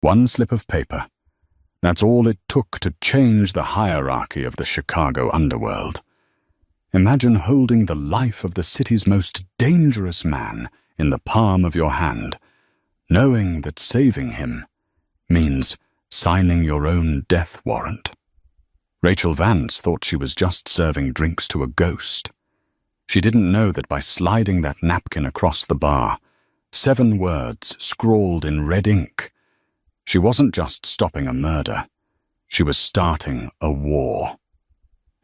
One slip of paper. That's all it took to change the hierarchy of the Chicago underworld. Imagine holding the life of the city's most dangerous man in the palm of your hand, knowing that saving him means signing your own death warrant. Rachel Vance thought she was just serving drinks to a ghost. She didn't know that by sliding that napkin across the bar, 7 words scrawled in red ink, she wasn't just stopping a murder, she was starting a war.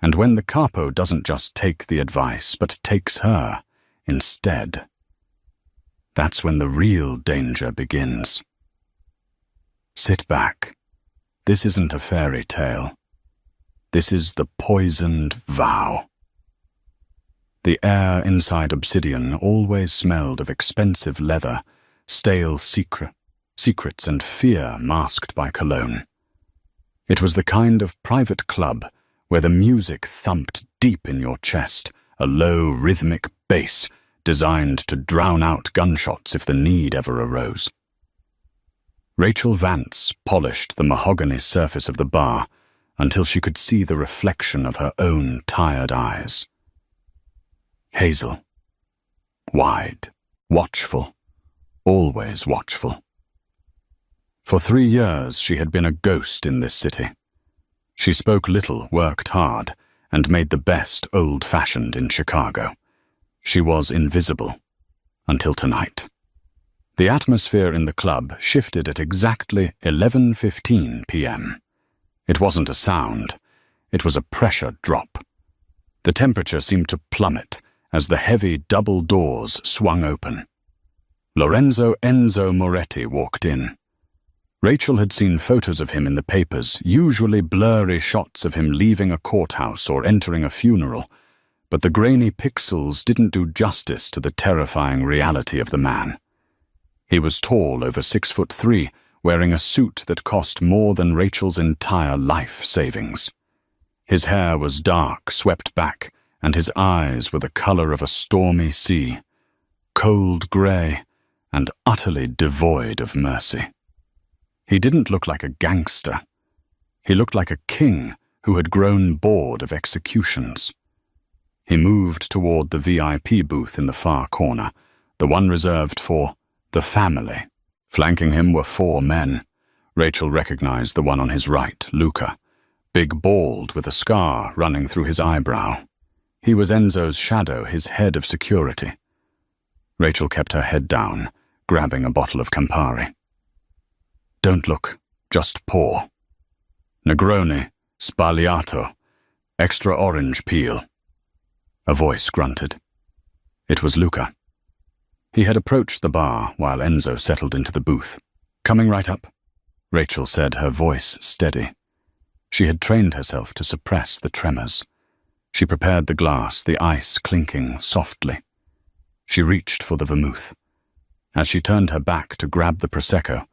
And when the capo doesn't just take the advice, but takes her instead, that's when the real danger begins. Sit back. This isn't a fairy tale. This is the poisoned vow. The air inside Obsidian always smelled of expensive leather, stale secrets and fear masked by cologne. It was the kind of private club where the music thumped deep in your chest, a low rhythmic bass designed to drown out gunshots if the need ever arose. Rachel Vance polished the mahogany surface of the bar until she could see the reflection of her own tired eyes. Hazel. Wide, watchful, always watchful. For 3 years she had been a ghost in this city. She spoke little, worked hard, and made the best old-fashioned in Chicago. She was invisible. Until tonight. The atmosphere in the club shifted at exactly 11:15 p.m. It wasn't a sound. It was a pressure drop. The temperature seemed to plummet as the heavy double doors swung open. Lorenzo Enzo Moretti walked in. Rachel had seen photos of him in the papers, usually blurry shots of him leaving a courthouse or entering a funeral, but the grainy pixels didn't do justice to the terrifying reality of the man. He was tall, over 6'3", wearing a suit that cost more than Rachel's entire life savings. His hair was dark, swept back, and his eyes were the color of a stormy sea, cold gray and utterly devoid of mercy. He didn't look like a gangster. He looked like a king who had grown bored of executions. He moved toward the VIP booth in the far corner, the one reserved for the family. Flanking him were 4 men. Rachel recognized the one on his right, Luca, big bald with a scar running through his eyebrow. He was Enzo's shadow, his head of security. Rachel kept her head down, grabbing a bottle of Campari. Don't look, just pour. Negroni, Sbagliato, extra orange peel. A voice grunted. It was Luca. He had approached the bar while Enzo settled into the booth. Coming right up, Rachel said, her voice steady. She had trained herself to suppress the tremors. She prepared the glass, the ice clinking softly. She reached for the vermouth. As she turned her back to grab the Prosecco,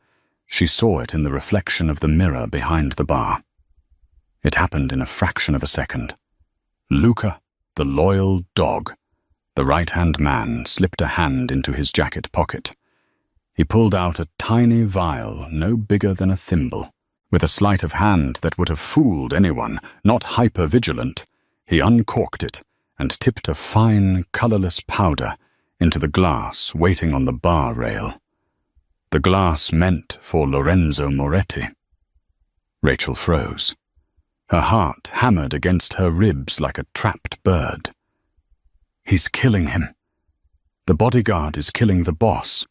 she saw it in the reflection of the mirror behind the bar. It happened in a fraction of a second. Luca, the loyal dog, the right-hand man, slipped a hand into his jacket pocket. He pulled out a tiny vial no bigger than a thimble. With a sleight of hand that would have fooled anyone, not hyper-vigilant, he uncorked it and tipped a fine, colorless powder into the glass waiting on the bar rail. The glass meant for Lorenzo Moretti. Rachel froze. Her heart hammered against her ribs like a trapped bird. He's killing him. The bodyguard is killing the boss.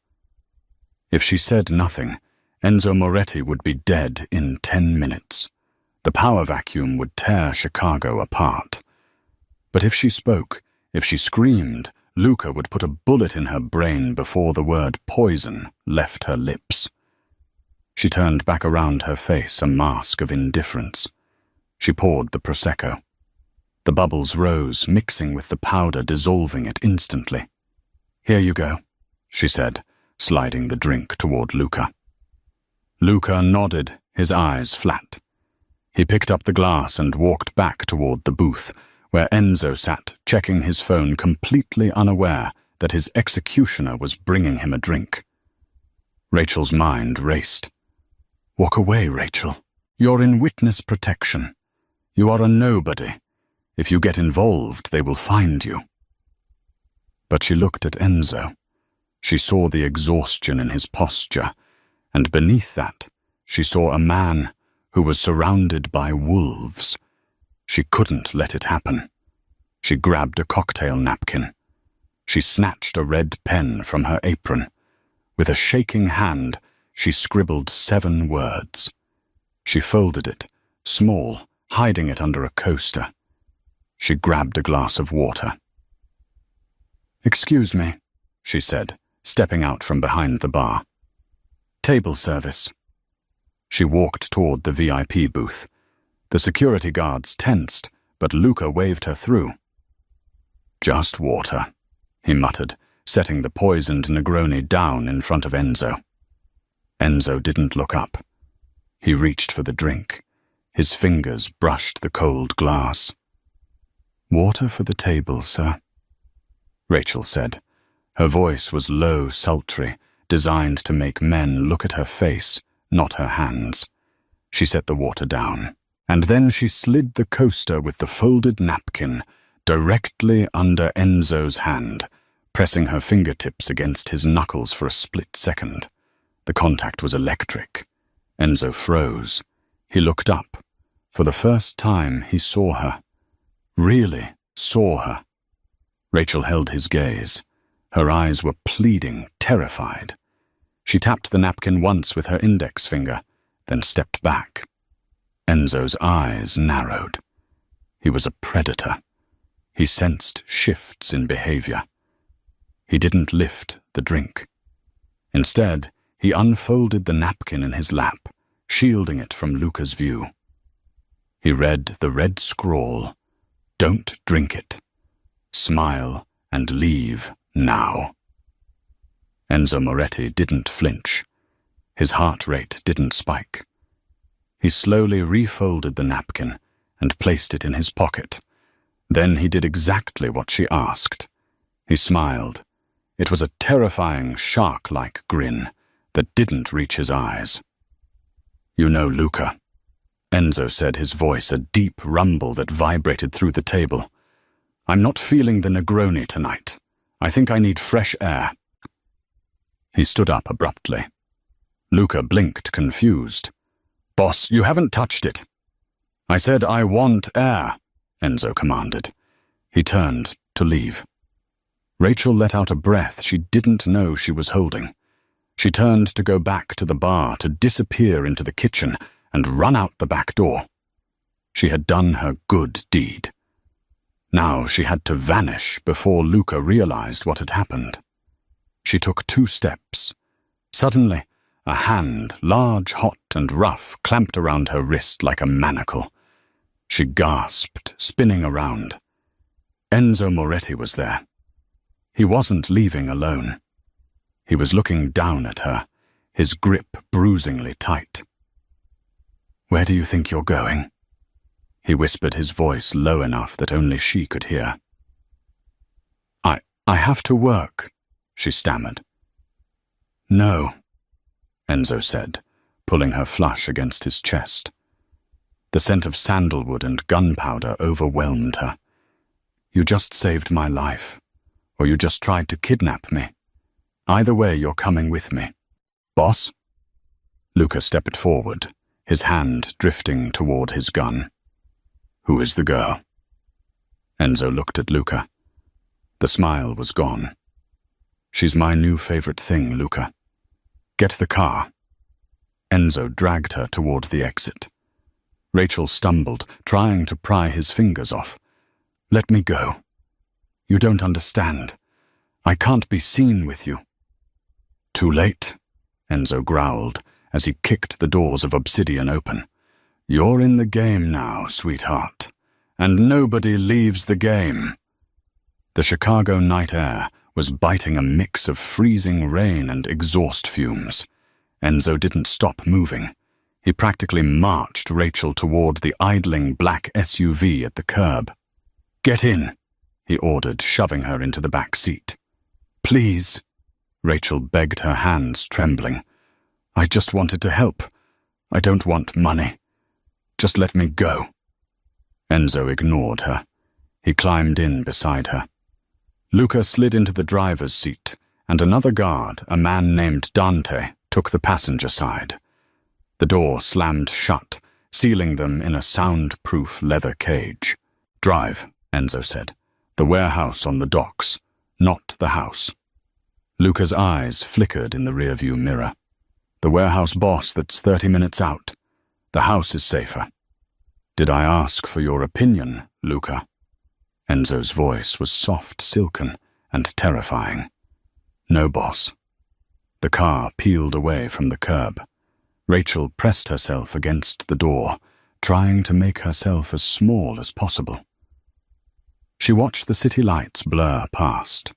If she said nothing, Enzo Moretti would be dead in 10 minutes. The power vacuum would tear Chicago apart. But if she spoke, if she screamed, Luca would put a bullet in her brain before the word poison left her lips. She turned back around her face, a mask of indifference. She poured the Prosecco. The bubbles rose, mixing with the powder, dissolving it instantly. Here you go, she said, sliding the drink toward Luca. Luca nodded, his eyes flat. He picked up the glass and walked back toward the booth, where Enzo sat, checking his phone, completely unaware that his executioner was bringing him a drink. Rachel's mind raced. Walk away, Rachel. You're in witness protection. You are a nobody. If you get involved, they will find you. But she looked at Enzo. She saw the exhaustion in his posture, and beneath that, she saw a man who was surrounded by wolves. She couldn't let it happen. She grabbed a cocktail napkin. She snatched a red pen from her apron. With a shaking hand, she scribbled 7 words. She folded it, small, hiding it under a coaster. She grabbed a glass of water. "Excuse me," she said, stepping out from behind the bar. "Table service." She walked toward the VIP booth. The security guards tensed, but Luca waved her through. "Just water," he muttered, setting the poisoned Negroni down in front of Enzo. Enzo didn't look up. He reached for the drink. His fingers brushed the cold glass. "Water for the table, sir," Rachel said. Her voice was low, sultry, designed to make men look at her face, not her hands. She set the water down, and then she slid the coaster with the folded napkin directly under Enzo's hand, pressing her fingertips against his knuckles for a split second. The contact was electric. Enzo froze. He looked up. For the first time, he saw her. Really saw her. Rachel held his gaze. Her eyes were pleading, terrified. She tapped the napkin once with her index finger, then stepped back. Enzo's eyes narrowed. He was a predator. He sensed shifts in behavior. He didn't lift the drink. Instead, he unfolded the napkin in his lap, shielding it from Luca's view. He read the red scrawl, "Don't drink it. Smile and leave now." Enzo Moretti didn't flinch. His heart rate didn't spike. He slowly refolded the napkin and placed it in his pocket. Then he did exactly what she asked. He smiled. It was a terrifying, shark-like grin that didn't reach his eyes. "You know, Luca," Enzo said, his voice a deep rumble that vibrated through the table. "I'm not feeling the Negroni tonight. I think I need fresh air." He stood up abruptly. Luca blinked, confused. "Boss, you haven't touched it." "I said I want air," Enzo commanded. He turned to leave. Rachel let out a breath she didn't know she was holding. She turned to go back to the bar, to disappear into the kitchen and run out the back door. She had done her good deed. Now she had to vanish before Luca realized what had happened. She took 2 steps. Suddenly, a hand, large, hot, and rough, clamped around her wrist like a manacle. She gasped, spinning around. Enzo Moretti was there. He wasn't leaving alone. He was looking down at her, his grip bruisingly tight. "Where do you think you're going?" He whispered, his voice low enough that only she could hear. I have to work," she stammered. "No," Enzo said, pulling her flush against his chest. The scent of sandalwood and gunpowder overwhelmed her. "You just saved my life, or you just tried to kidnap me. Either way, you're coming with me." "Boss?" Luca stepped forward, his hand drifting toward his gun. "Who is the girl?" Enzo looked at Luca. The smile was gone. "She's my new favorite thing, Luca. Get the car." Enzo dragged her toward the exit. Rachel stumbled, trying to pry his fingers off. "Let me go. You don't understand. I can't be seen with you." "Too late," Enzo growled as he kicked the doors of Obsidian open. "You're in the game now, sweetheart, and nobody leaves the game." The Chicago night air was biting a mix of freezing rain and exhaust fumes. Enzo didn't stop moving. He practically marched Rachel toward the idling black SUV at the curb. "Get in," he ordered, shoving her into the back seat. "Please," Rachel begged, her hands trembling. "I just wanted to help. I don't want money. Just let me go." Enzo ignored her. He climbed in beside her. Luca slid into the driver's seat, and another guard, a man named Dante, took the passenger side. The door slammed shut, sealing them in a soundproof leather cage. "Drive," Enzo said. "The warehouse on the docks, not the house." Luca's eyes flickered in the rearview mirror. "The warehouse boss that's 30 minutes out. The house is safer." "Did I ask for your opinion, Luca?" Enzo's voice was soft, silken, and terrifying. "No, boss." The car peeled away from the curb. Rachel pressed herself against the door, trying to make herself as small as possible. She watched the city lights blur past.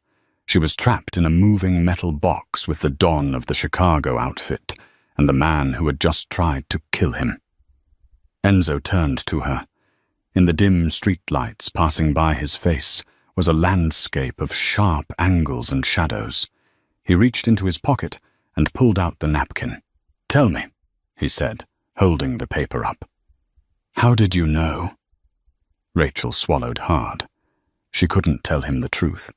She was trapped in a moving metal box with the Don of the Chicago outfit and the man who had just tried to kill him. Enzo turned to her. In the dim streetlights passing by his face was a landscape of sharp angles and shadows. He reached into his pocket and pulled out the napkin. "Tell me," he said, holding the paper up. "How did you know?" Rachel swallowed hard. She couldn't tell him the truth.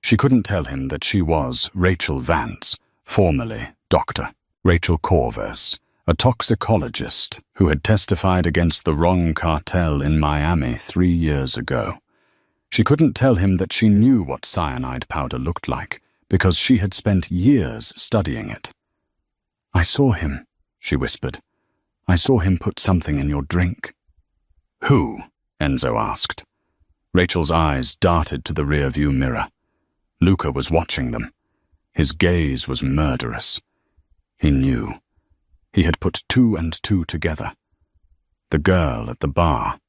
She couldn't tell him that she was Rachel Vance, formerly Dr. Rachel Corvus, a toxicologist who had testified against the wrong cartel in Miami 3 years ago. She couldn't tell him that she knew what cyanide powder looked like because she had spent years studying it. "I saw him," she whispered. "I saw him put something in your drink." "Who?" Enzo asked. Rachel's eyes darted to the rearview mirror. Luca was watching them. His gaze was murderous. He knew. He had put 2 and 2 together. The girl at the bar.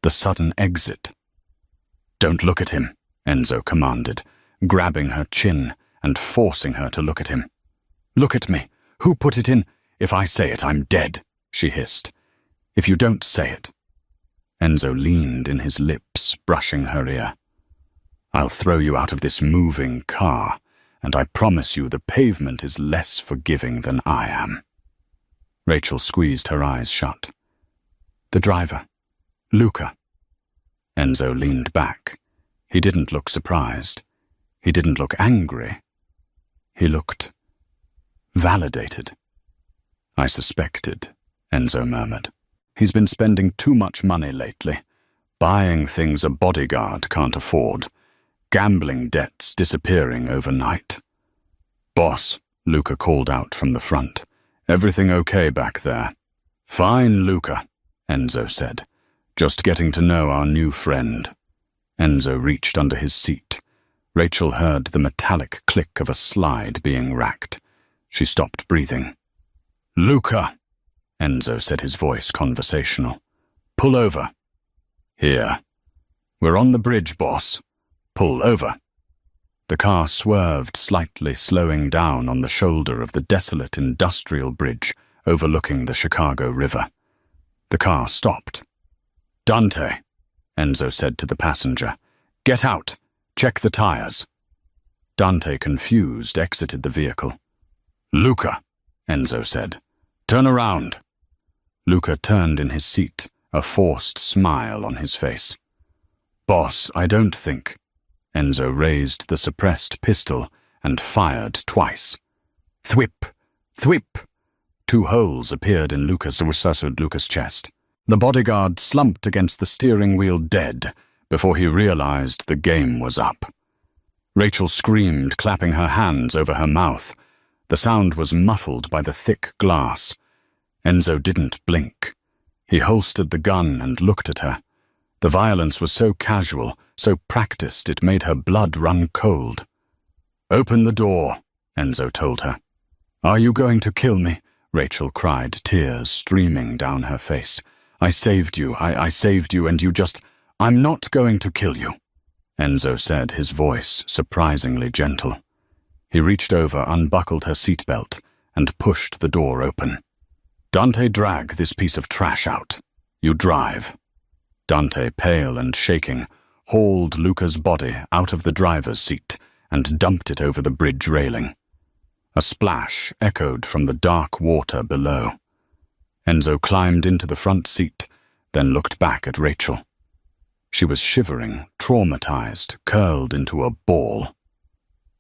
The sudden exit. "Don't look at him," Enzo commanded, grabbing her chin and forcing her to look at him. "Look at me. Who put it in?" "If I say it, I'm dead," she hissed. "If you don't say it." Enzo leaned in his lips, brushing her ear. "I'll throw you out of this moving car, and I promise you the pavement is less forgiving than I am." Rachel squeezed her eyes shut. "The driver. Luca." Enzo leaned back. He didn't look surprised. He didn't look angry. He looked validated. "I suspected," Enzo murmured. "He's been spending too much money lately, buying things a bodyguard can't afford, gambling debts disappearing overnight." "Boss," Luca called out from the front. "Everything okay back there?" "Fine, Luca," Enzo said. "Just getting to know our new friend." Enzo reached under his seat. Rachel heard the metallic click of a slide being racked. She stopped breathing. "Luca," Enzo said, his voice conversational. "Pull over." "Here." "We're on the bridge, boss." "Pull over." The car swerved slightly, slowing down on the shoulder of the desolate industrial bridge overlooking the Chicago River. The car stopped. "Dante," Enzo said to the passenger. "Get out. Check the tires." Dante, confused, exited the vehicle. "Luca," Enzo said. "Turn around." Luca turned in his seat, a forced smile on his face. "Boss, I don't think." Enzo raised the suppressed pistol and fired twice. Thwip! Thwip! 2 holes appeared in Luca's chest. The bodyguard slumped against the steering wheel dead before he realized the game was up. Rachel screamed, clapping her hands over her mouth. The sound was muffled by the thick glass. Enzo didn't blink. He holstered the gun and looked at her. The violence was so casual, so practiced, it made her blood run cold. "Open the door," Enzo told her. "Are you going to kill me?" Rachel cried, tears streaming down her face. "I saved you, I saved you, and you just—" "I'm not going to kill you," Enzo said, his voice surprisingly gentle. He reached over, unbuckled her seatbelt, and pushed the door open. "Dante, drag this piece of trash out. You drive." Dante, pale and shaking, hauled Luca's body out of the driver's seat and dumped it over the bridge railing. A splash echoed from the dark water below. Enzo climbed into the front seat, then looked back at Rachel. She was shivering, traumatized, curled into a ball.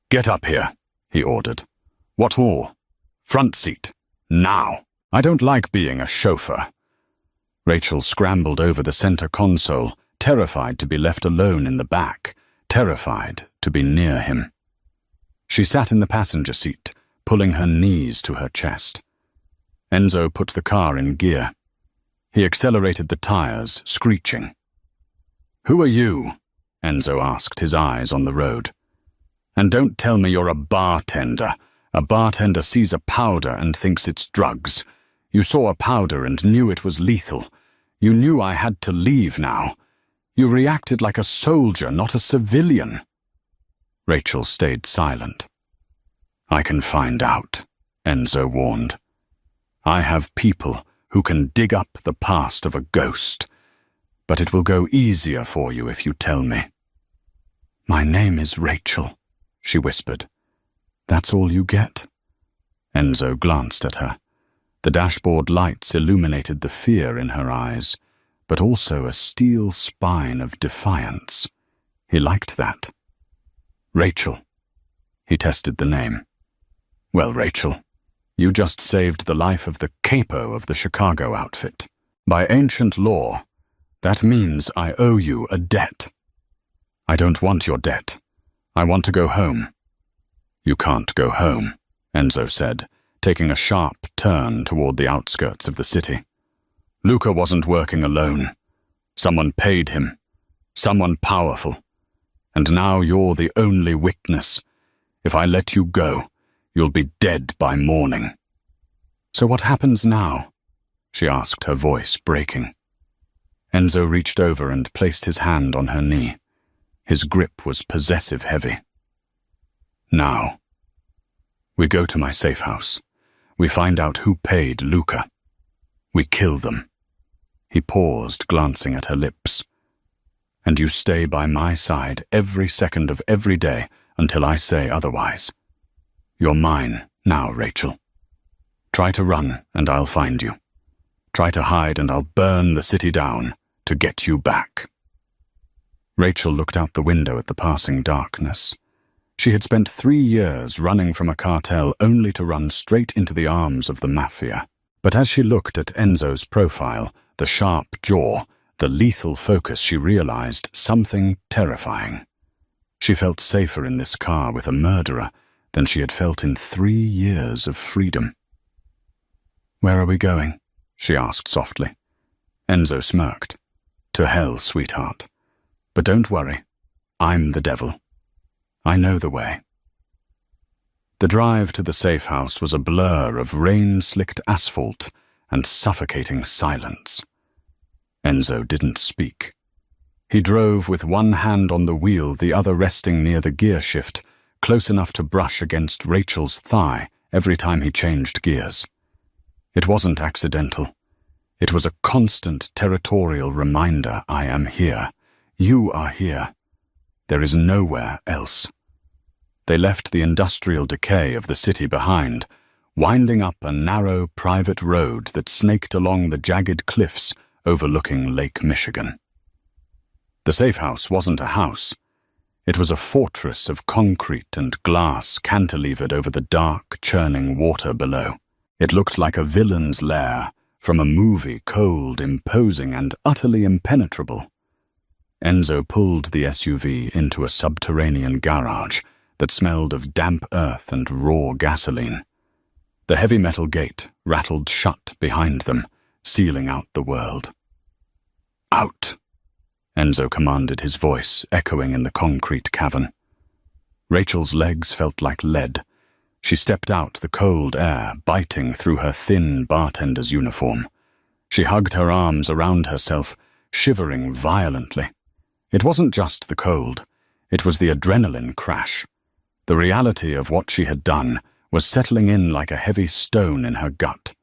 "Get up here," he ordered. "What more? Front seat. Now. I don't like being a chauffeur." Rachel scrambled over the center console, terrified to be left alone in the back, terrified to be near him. She sat in the passenger seat, pulling her knees to her chest. Enzo put the car in gear. He accelerated the tires, screeching. "Who are you?" Enzo asked, his eyes on the road. "And don't tell me you're a bartender. A bartender sees a powder and thinks it's drugs. You saw a powder and knew it was lethal. You knew I had to leave now. You reacted like a soldier, not a civilian." Rachel stayed silent. "I can find out," Enzo warned. "I have people who can dig up the past of a ghost, but it will go easier for you if you tell me." "My name is Rachel," she whispered. "That's all you get?" Enzo glanced at her. The dashboard lights illuminated the fear in her eyes, but also a steel spine of defiance. He liked that. "Rachel." He tested the name. "Well, Rachel, you just saved the life of the capo of the Chicago outfit. By ancient law, that means I owe you a debt. I don't want your debt. I want to go home." "You can't go home," Enzo said, taking a sharp turn toward the outskirts of the city. "Luca wasn't working alone. Someone paid him. Someone powerful. And now you're the only witness. If I let you go, you'll be dead by morning." "So what happens now?" she asked, her voice breaking. Enzo reached over and placed his hand on her knee. His grip was possessive heavy. "Now, we go to my safe house. We find out who paid Luca. We kill them." He paused, glancing at her lips. "And you stay by my side every second of every day until I say otherwise. You're mine now, Rachel. Try to run and I'll find you. Try to hide and I'll burn the city down to get you back." Rachel looked out the window at the passing darkness. She had spent 3 years running from a cartel only to run straight into the arms of the Mafia. But as she looked at Enzo's profile, the sharp jaw, the lethal focus, she realized something terrifying. She felt safer in this car with a murderer than she had felt in 3 years of freedom. "Where are we going?" she asked softly. Enzo smirked. "To hell, sweetheart. But don't worry, I'm the devil. I know the way." The drive to the safe house was a blur of rain-slicked asphalt and suffocating silence. Enzo didn't speak. He drove with one hand on the wheel, the other resting near the gear shift, close enough to brush against Rachel's thigh every time he changed gears. It wasn't accidental. It was a constant territorial reminder: I am here. You are here. There is nowhere else. They left the industrial decay of the city behind, winding up a narrow private road that snaked along the jagged cliffs overlooking Lake Michigan. The safe house wasn't a house. It was a fortress of concrete and glass cantilevered over the dark, churning water below. It looked like a villain's lair from a movie, cold, imposing, and utterly impenetrable. Enzo pulled the SUV into a subterranean garage that smelled of damp earth and raw gasoline. The heavy metal gate rattled shut behind them, sealing out the world. "Out!" Enzo commanded, his voice echoing in the concrete cavern. Rachel's legs felt like lead. She stepped out, the cold air biting through her thin bartender's uniform. She hugged her arms around herself, shivering violently. It wasn't just the cold. It was the adrenaline crash. The reality of what she had done was settling in like a heavy stone in her gut.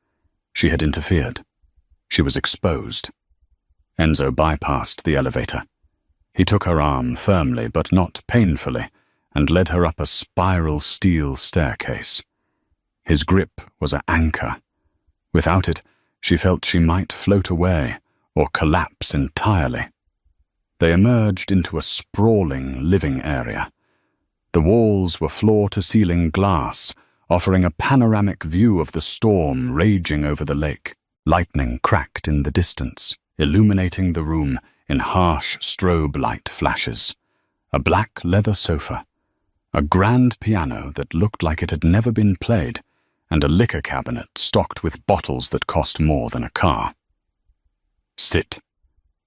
She had interfered. She was exposed. Enzo bypassed the elevator. He took her arm firmly but not painfully and led her up a spiral steel staircase. His grip was an anchor. Without it, She felt she might float away or collapse entirely. They emerged into a sprawling living area. The walls were floor-to-ceiling glass, offering a panoramic view of the storm raging over the lake. Lightning cracked in the distance, illuminating the room in harsh strobe light flashes. A black leather sofa, a grand piano that looked like it had never been played, and a liquor cabinet stocked with bottles that cost more than a car. "Sit,"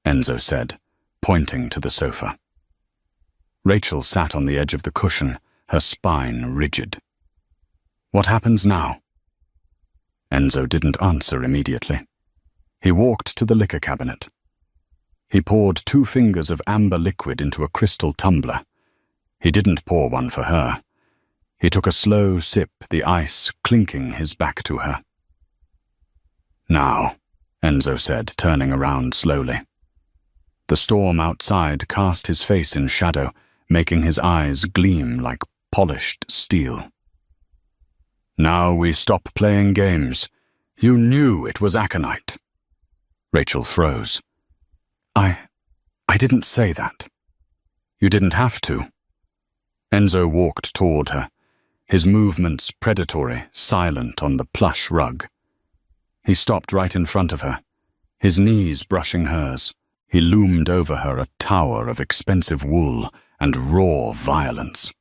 Enzo said, pointing to the sofa. Rachel sat on the edge of the cushion, her spine rigid. "What happens now?" Enzo didn't answer immediately. He walked to the liquor cabinet. He poured 2 fingers of amber liquid into a crystal tumbler. He didn't pour one for her. He took a slow sip, the ice clinking his back to her. "Now," Enzo said, turning around slowly. The storm outside cast his face in shadow, making his eyes gleam like polished steel. "Now we stop playing games. You knew it was aconite." Rachel froze. I didn't say that." "You didn't have to." Enzo walked toward her, his movements predatory, silent on the plush rug. He stopped right in front of her, his knees brushing hers. He loomed over her, a tower of expensive wool and raw violence.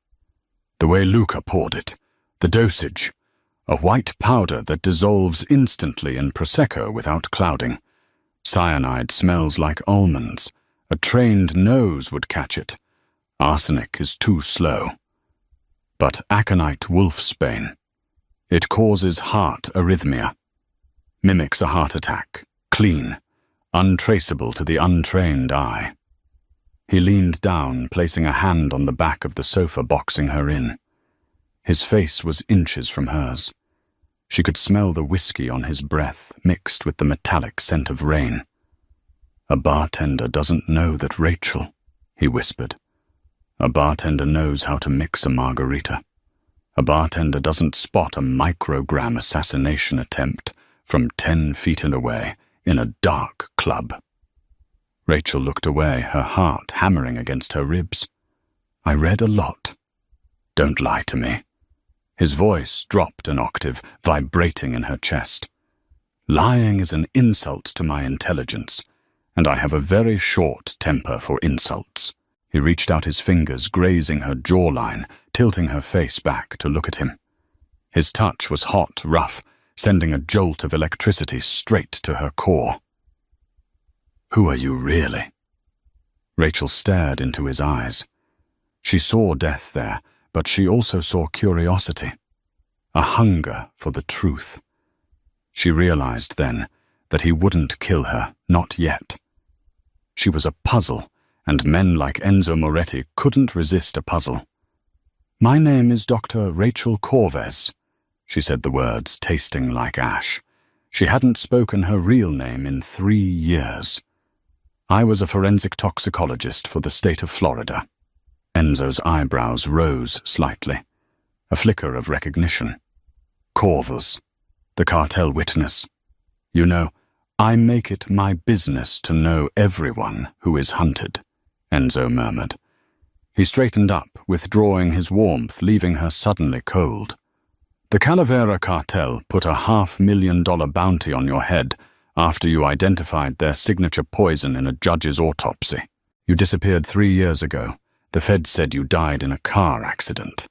The way Luca poured it, the dosage, a white powder that dissolves instantly in Prosecco without clouding. Cyanide smells like almonds. A trained nose would catch it. Arsenic is too slow. But aconite wolfsbane. It causes heart arrhythmia. Mimics a heart attack, clean, untraceable to the untrained eye. He leaned down, placing a hand on the back of the sofa, boxing her in. His face was inches from hers. She could smell the whiskey on his breath, mixed with the metallic scent of rain. "A bartender doesn't know that Rachel," he whispered. "A bartender knows how to mix a margarita. A bartender doesn't spot a microgram assassination attempt from 10 feet away in a dark club." Rachel looked away, her heart hammering against her ribs. "I read a lot. Don't lie to me." His voice dropped an octave, vibrating in her chest. "Lying is an insult to my intelligence, and I have a very short temper for insults." He reached out his fingers, grazing her jawline, tilting her face back to look at him. His touch was hot, rough, sending a jolt of electricity straight to her core. "Who are you really?" Rachel stared into his eyes. She saw death there, but she also saw curiosity, a hunger for the truth. She realized then that he wouldn't kill her, not yet. She was a puzzle, and men like Enzo Moretti couldn't resist a puzzle. "My name is Dr. Rachel Corvez," she said, the words tasting like ash. She hadn't spoken her real name in 3 years. "I was a forensic toxicologist for the state of Florida." Enzo's eyebrows rose slightly, a flicker of recognition. "Corvus, the cartel witness. You know, I make it my business to know everyone who is hunted," Enzo murmured. He straightened up, withdrawing his warmth, leaving her suddenly cold. "The Calavera cartel put a $500,000 bounty on your head after you identified their signature poison in a judge's autopsy. You disappeared 3 years ago. The feds said you died in a car accident."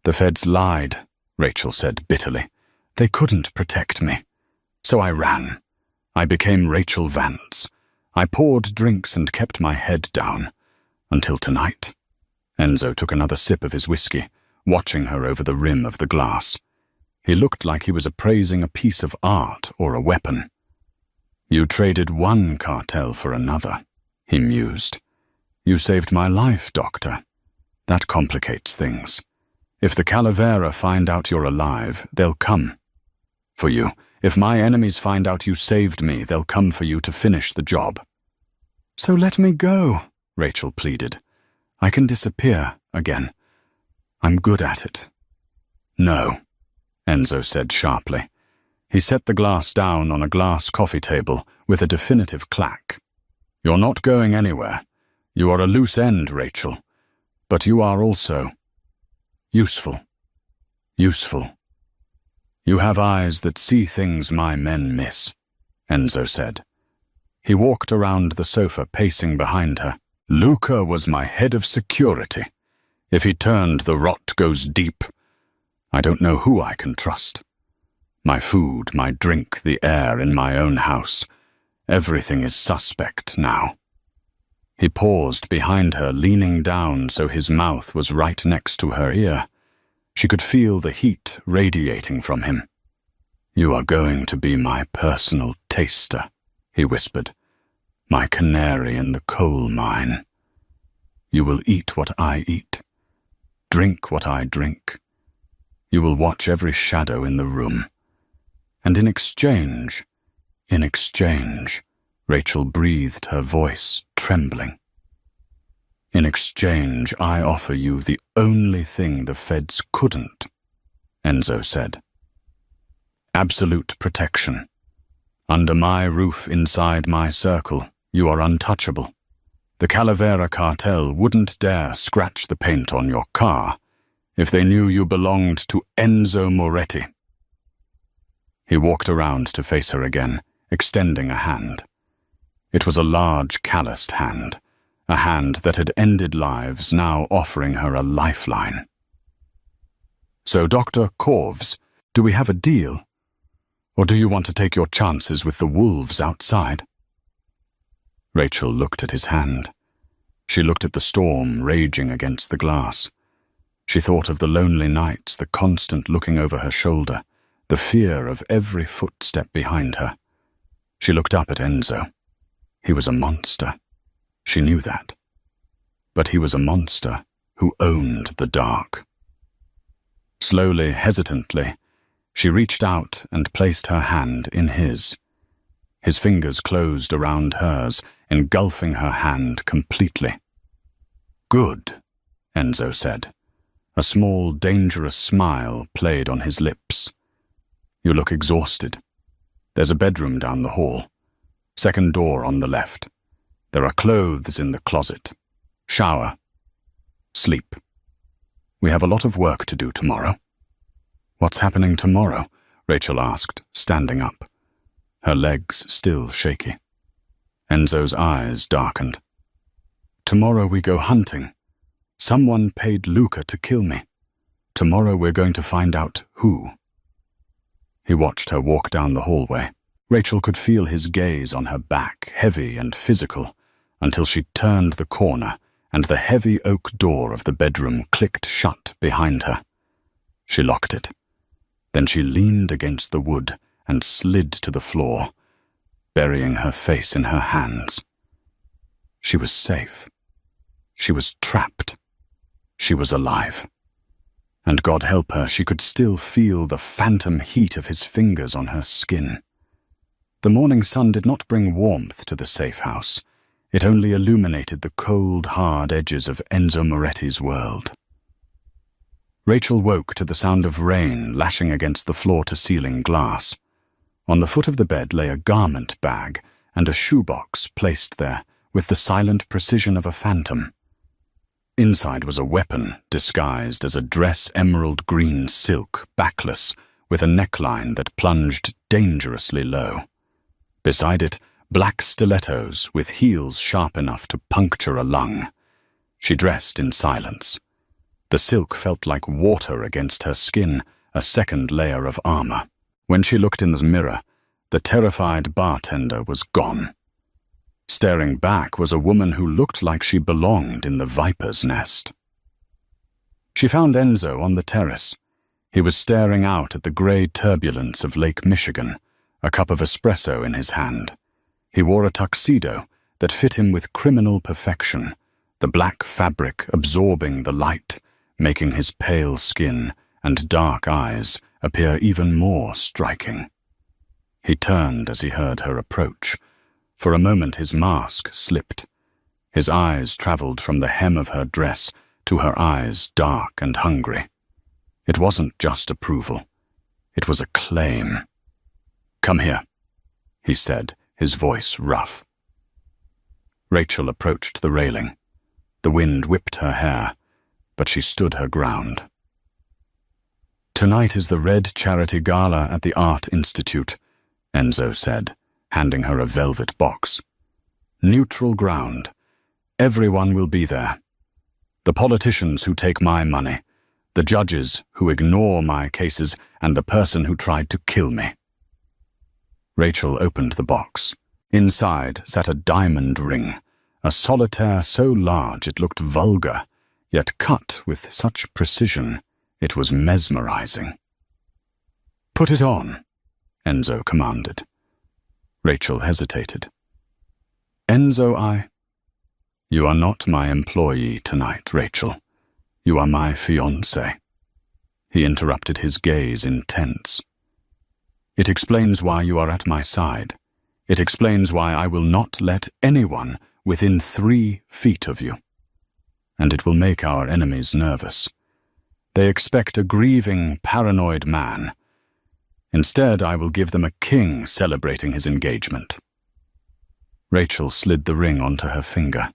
"The feds lied," Rachel said bitterly. "They couldn't protect me. So I ran. I became Rachel Vance. I poured drinks and kept my head down. Until tonight." Enzo took another sip of his whiskey, watching her over the rim of the glass. He looked like he was appraising a piece of art or a weapon. "You traded one cartel for another," he mused. "You saved my life, Doctor. That complicates things. If the Calavera find out you're alive, they'll come for you. If my enemies find out you saved me, they'll come for you to finish the job." "So let me go," Rachel pleaded. "I can disappear again. I'm good at it." "No," Enzo said sharply. He set the glass down on a glass coffee table with a definitive clack. "You're not going anywhere. You are a loose end, Rachel. But you are also useful. Useful. You have eyes that see things my men miss," Enzo said. He walked around the sofa, pacing behind her. "Luca was my head of security. If he turned, the rot goes deep. I don't know who I can trust. My food, my drink, the air in my own house. Everything is suspect now." He paused behind her, leaning down so his mouth was right next to her ear. She could feel the heat radiating from him. "You are going to be my personal taster," he whispered. "My canary in the coal mine. You will eat what I eat, drink what I drink. You will watch every shadow in the room. And in exchange, Rachel breathed, her voice trembling. "In exchange, I offer you the only thing the feds couldn't," Enzo said. "Absolute protection. Under my roof, inside my circle, you are untouchable. The Calavera cartel wouldn't dare scratch the paint on your car if they knew you belonged to Enzo Moretti." He walked around to face her again, extending a hand. It was a large, calloused hand, a hand that had ended lives, now offering her a lifeline. "So, Dr. Corves, do we have a deal? Or do you want to take your chances with the wolves outside?" Rachel looked at his hand. She looked at the storm raging against the glass. She thought of the lonely nights, the constant looking over her shoulder, the fear of every footstep behind her. She looked up at Enzo. He was a monster. She knew that. But he was a monster who owned the dark. Slowly, hesitantly, she reached out and placed her hand in his. His fingers closed around hers, engulfing her hand completely. "Good," Enzo said. A small, dangerous smile played on his lips. "You look exhausted. There's a bedroom down the hall. Second door on the left. There are clothes in the closet. Shower. Sleep. We have a lot of work to do tomorrow." "What's happening tomorrow?" Rachel asked, standing up, her legs still shaky. Enzo's eyes darkened. "Tomorrow we go hunting. Someone paid Luca to kill me. Tomorrow we're going to find out who." He watched her walk down the hallway. Rachel could feel his gaze on her back, heavy and physical, until she turned the corner and the heavy oak door of the bedroom clicked shut behind her. She locked it. Then she leaned against the wood and slid to the floor, burying her face in her hands. She was safe. She was trapped. She was alive. And God help her, she could still feel the phantom heat of his fingers on her skin. The morning sun did not bring warmth to the safe house. It only illuminated the cold, hard edges of Enzo Moretti's world. Rachel woke to the sound of rain lashing against the floor-to-ceiling glass. On the foot of the bed lay a garment bag and a shoebox placed there with the silent precision of a phantom. Inside was a weapon disguised as a dress emerald green silk, backless, with a neckline that plunged dangerously low. Beside it, black stilettos with heels sharp enough to puncture a lung. She dressed in silence. The silk felt like water against her skin, a second layer of armor. When she looked in the mirror, the terrified bartender was gone. Staring back was a woman who looked like she belonged in the viper's nest. She found Enzo on the terrace. He was staring out at the grey turbulence of Lake Michigan, a cup of espresso in his hand. He wore a tuxedo that fit him with criminal perfection, the black fabric absorbing the light, making his pale skin and dark eyes appear even more striking. He turned as he heard her approach. For a moment his mask slipped. His eyes traveled from the hem of her dress to her eyes dark and hungry. It wasn't just approval. It was a claim. Come here, he said, his voice rough. Rachel approached the railing. The wind whipped her hair, but she stood her ground. Tonight is the Red Charity Gala at the Art Institute, Enzo said, handing her a velvet box. Neutral ground. Everyone will be there. The politicians who take my money, the judges who ignore my cases, and the person who tried to kill me. Rachel opened the box. Inside sat a diamond ring, a solitaire so large it looked vulgar, yet cut with such precision it was mesmerizing. Put it on, Enzo commanded. Rachel hesitated. Enzo, You are not my employee tonight, Rachel. You are my fiancé. He interrupted, his gaze intense. It explains why you are at my side. It explains why I will not let anyone within 3 feet of you. And it will make our enemies nervous. They expect a grieving, paranoid man. Instead, I will give them a king celebrating his engagement. Rachel slid the ring onto her finger.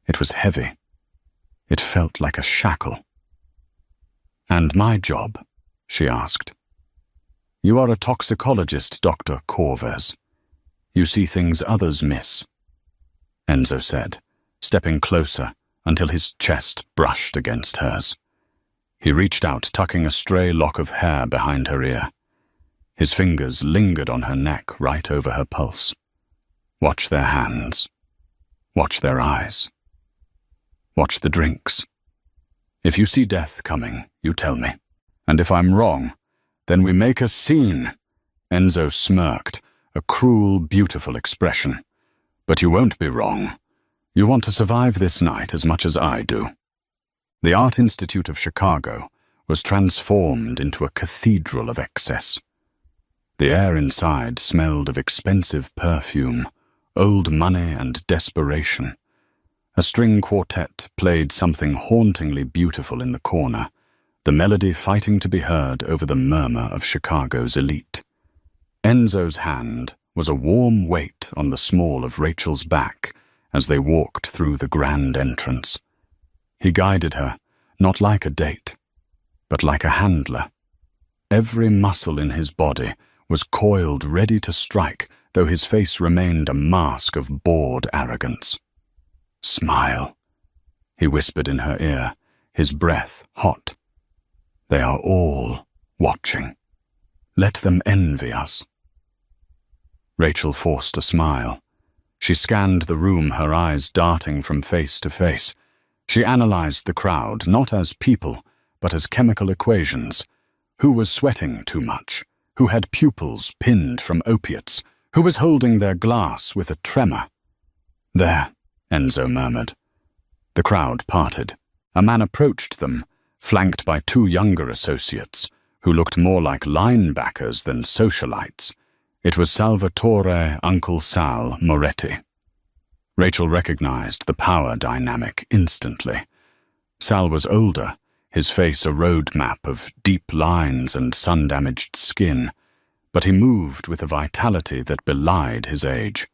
It was heavy. It felt like a shackle. And my job? She asked. You are a toxicologist, Dr. Corvez. You see things others miss, Enzo said, stepping closer until his chest brushed against hers. He reached out, tucking a stray lock of hair behind her ear. His fingers lingered on her neck, right over her pulse. Watch their hands. Watch their eyes. Watch the drinks. If you see death coming, you tell me. And if I'm wrong, then we make a scene. Enzo smirked, a cruel, beautiful expression. But you won't be wrong. You want to survive this night as much as I do. The Art Institute of Chicago was transformed into a cathedral of excess. The air inside smelled of expensive perfume, old money and desperation. A string quartet played something hauntingly beautiful in the corner, the melody fighting to be heard over the murmur of Chicago's elite. Enzo's hand was a warm weight on the small of Rachel's back as they walked through the grand entrance. He guided her, not like a date, but like a handler. Every muscle in his body was coiled ready to strike, though his face remained a mask of bored arrogance. Smile, he whispered in her ear, his breath hot. They are all watching. Let them envy us. Rachel forced a smile. She scanned the room, her eyes darting from face to face. She analyzed the crowd, not as people, but as chemical equations. Who was sweating too much? Who had pupils pinned from opiates? Who was holding their glass with a tremor? There, Enzo murmured. The crowd parted. A man approached them, flanked by 2 younger associates, who looked more like linebackers than socialites. It was Salvatore Uncle Sal Moretti. Rachel recognized the power dynamic instantly. Sal was older, his face a road map of deep lines and sun-damaged skin, but he moved with a vitality that belied his age.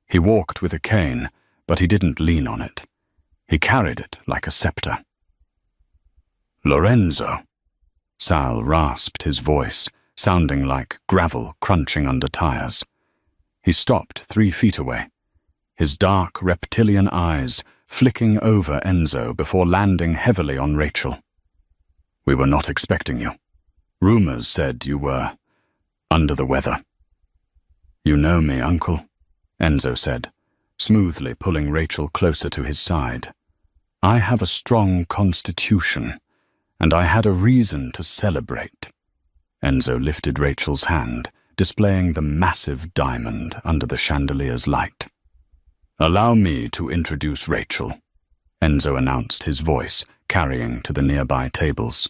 He walked with a cane, but he didn't lean on it. He carried it like a scepter. Lorenzo, Sal rasped his voice, sounding like gravel crunching under tires. He stopped 3 feet away, his dark reptilian eyes flicking over Enzo before landing heavily on Rachel. We were not expecting you. Rumors said you were under the weather. You know me, Uncle, Enzo said, smoothly pulling Rachel closer to his side. I have a strong constitution, and I had a reason to celebrate. Enzo lifted Rachel's hand, displaying the massive diamond under the chandelier's light. Allow me to introduce Rachel, Enzo announced, his voice carrying to the nearby tables.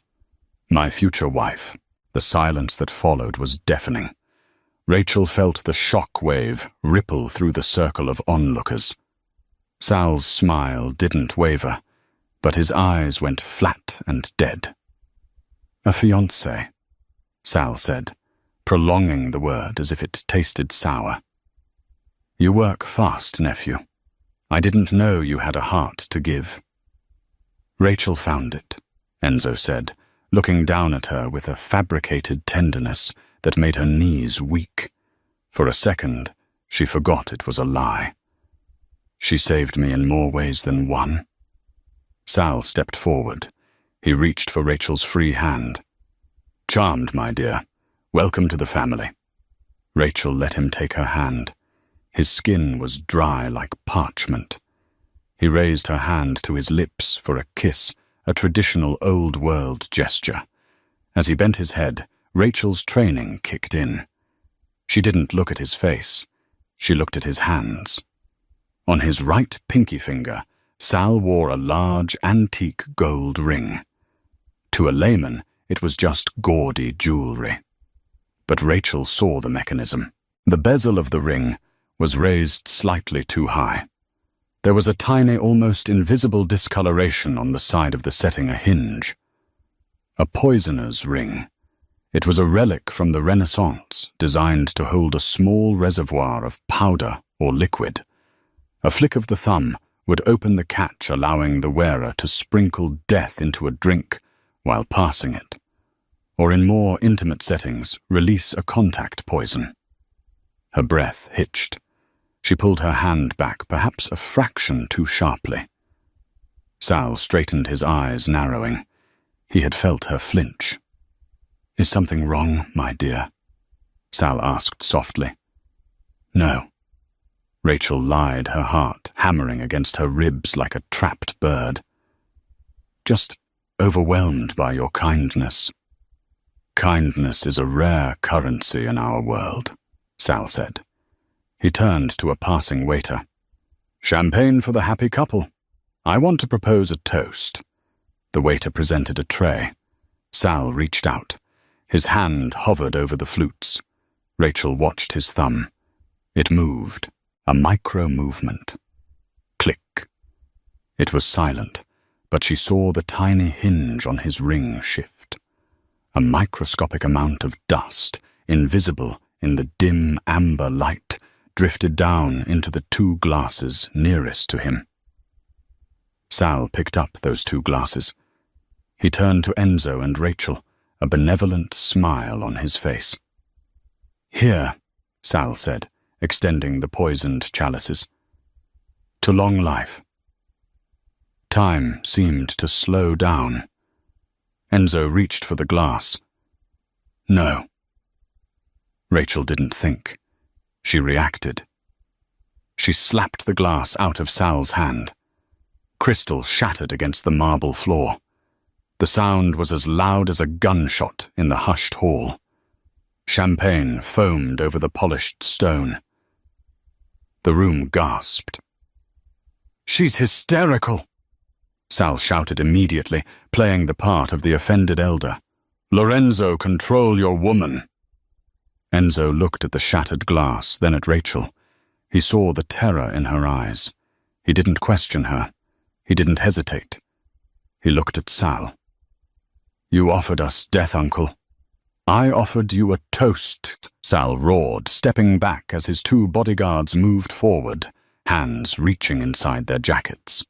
My future wife. The silence that followed was deafening. Rachel felt the shock wave ripple through the circle of onlookers. Sal's smile didn't waver, but his eyes went flat and dead. A fiancé, Sal said, prolonging the word as if it tasted sour. "You work fast, nephew. I didn't know you had a heart to give." "Rachel found it," Enzo said, looking down at her with a fabricated tenderness that made her knees weak. For a second, she forgot it was a lie. "She saved me in more ways than one." Sal stepped forward. He reached for Rachel's free hand. "Charmed, my dear. Welcome to the family." Rachel let him take her hand. His skin was dry like parchment. He raised her hand to his lips for a kiss, a traditional old-world gesture. As he bent his head, Rachel's training kicked in. She didn't look at his face. She looked at his hands. On his right pinky finger, Sal wore a large, antique gold ring. To a layman, it was just gaudy jewelry. But Rachel saw the mechanism. The bezel of the ring was raised slightly too high. There was a tiny, almost invisible discoloration on the side of the setting, a hinge. A poisoner's ring. It was a relic from the Renaissance, designed to hold a small reservoir of powder or liquid. A flick of the thumb would open the catch, allowing the wearer to sprinkle death into a drink while passing it, or in more intimate settings, release a contact poison. Her breath hitched. She pulled her hand back, perhaps a fraction too sharply. Sal straightened, his eyes narrowing. He had felt her flinch. "Is something wrong, my dear?" Sal asked softly. "No." Rachel lied, her heart hammering against her ribs like a trapped bird. "Just overwhelmed by your kindness." "Kindness is a rare currency in our world," Sal said. He turned to a passing waiter. "Champagne for the happy couple. I want to propose a toast." The waiter presented a tray. Sal reached out. His hand hovered over the flutes. Rachel watched his thumb. It moved, a micro-movement. Click. It was silent, but she saw the tiny hinge on his ring shift. A microscopic amount of dust, invisible in the dim amber light, drifted down into the two glasses nearest to him. Sal picked up those two glasses. He turned to Enzo and Rachel, a benevolent smile on his face. "Here," Sal said, extending the poisoned chalices. "To long life." Time seemed to slow down. Enzo reached for the glass. "No." Rachel didn't think. She reacted. She slapped the glass out of Sal's hand. Crystal shattered against the marble floor. The sound was as loud as a gunshot in the hushed hall. Champagne foamed over the polished stone. The room gasped. "She's hysterical!" Sal shouted immediately, playing the part of the offended elder. "Lorenzo, control your woman!" Enzo looked at the shattered glass, then at Rachel. He saw the terror in her eyes. He didn't question her. He didn't hesitate. He looked at Sal. "You offered us death, Uncle." "I offered you a toast," Sal roared, stepping back as his two bodyguards moved forward, hands reaching inside their jackets.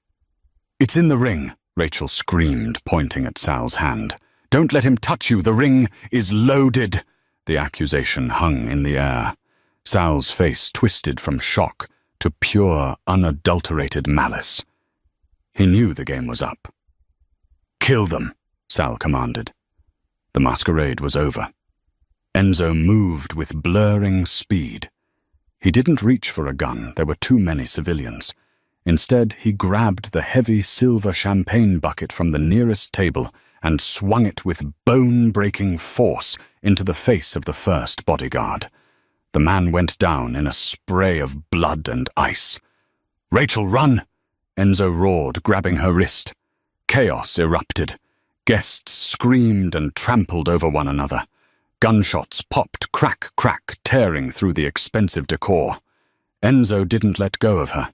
"It's in the ring," Rachel screamed, pointing at Sal's hand. "Don't let him touch you. The ring is loaded." The accusation hung in the air. Sal's face twisted from shock to pure, unadulterated malice. He knew the game was up. "Kill them," Sal commanded. The masquerade was over. Enzo moved with blurring speed. He didn't reach for a gun. There were too many civilians. Instead, he grabbed the heavy silver champagne bucket from the nearest table and swung it with bone-breaking force into the face of the first bodyguard. The man went down in a spray of blood and ice. "Rachel, run!" Enzo roared, grabbing her wrist. Chaos erupted. Guests screamed and trampled over one another. Gunshots popped crack, crack, tearing through the expensive decor. Enzo didn't let go of her.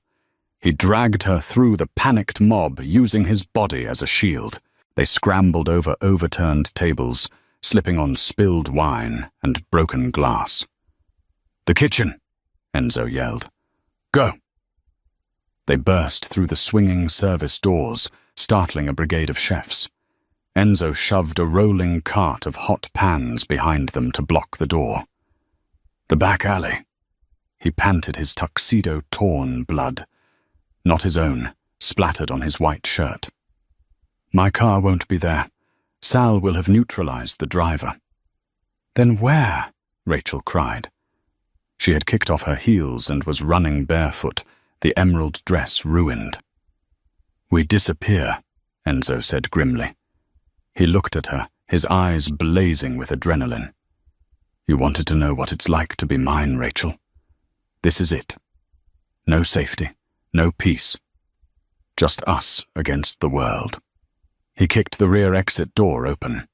He dragged her through the panicked mob, using his body as a shield. They scrambled over overturned tables, slipping on spilled wine and broken glass. "The kitchen!" Enzo yelled. "Go!" They burst through the swinging service doors, startling a brigade of chefs. Enzo shoved a rolling cart of hot pans behind them to block the door. "The back alley." He panted, his tuxedo torn blood. Not his own, splattered on his white shirt. "My car won't be there. Sal will have neutralized the driver." "Then where?" Rachel cried. She had kicked off her heels and was running barefoot, the emerald dress ruined. "We disappear," Enzo said grimly. He looked at her, his eyes blazing with adrenaline. "You wanted to know what it's like to be mine, Rachel. This is it. No safety, no peace. Just us against the world." He kicked the rear exit door open.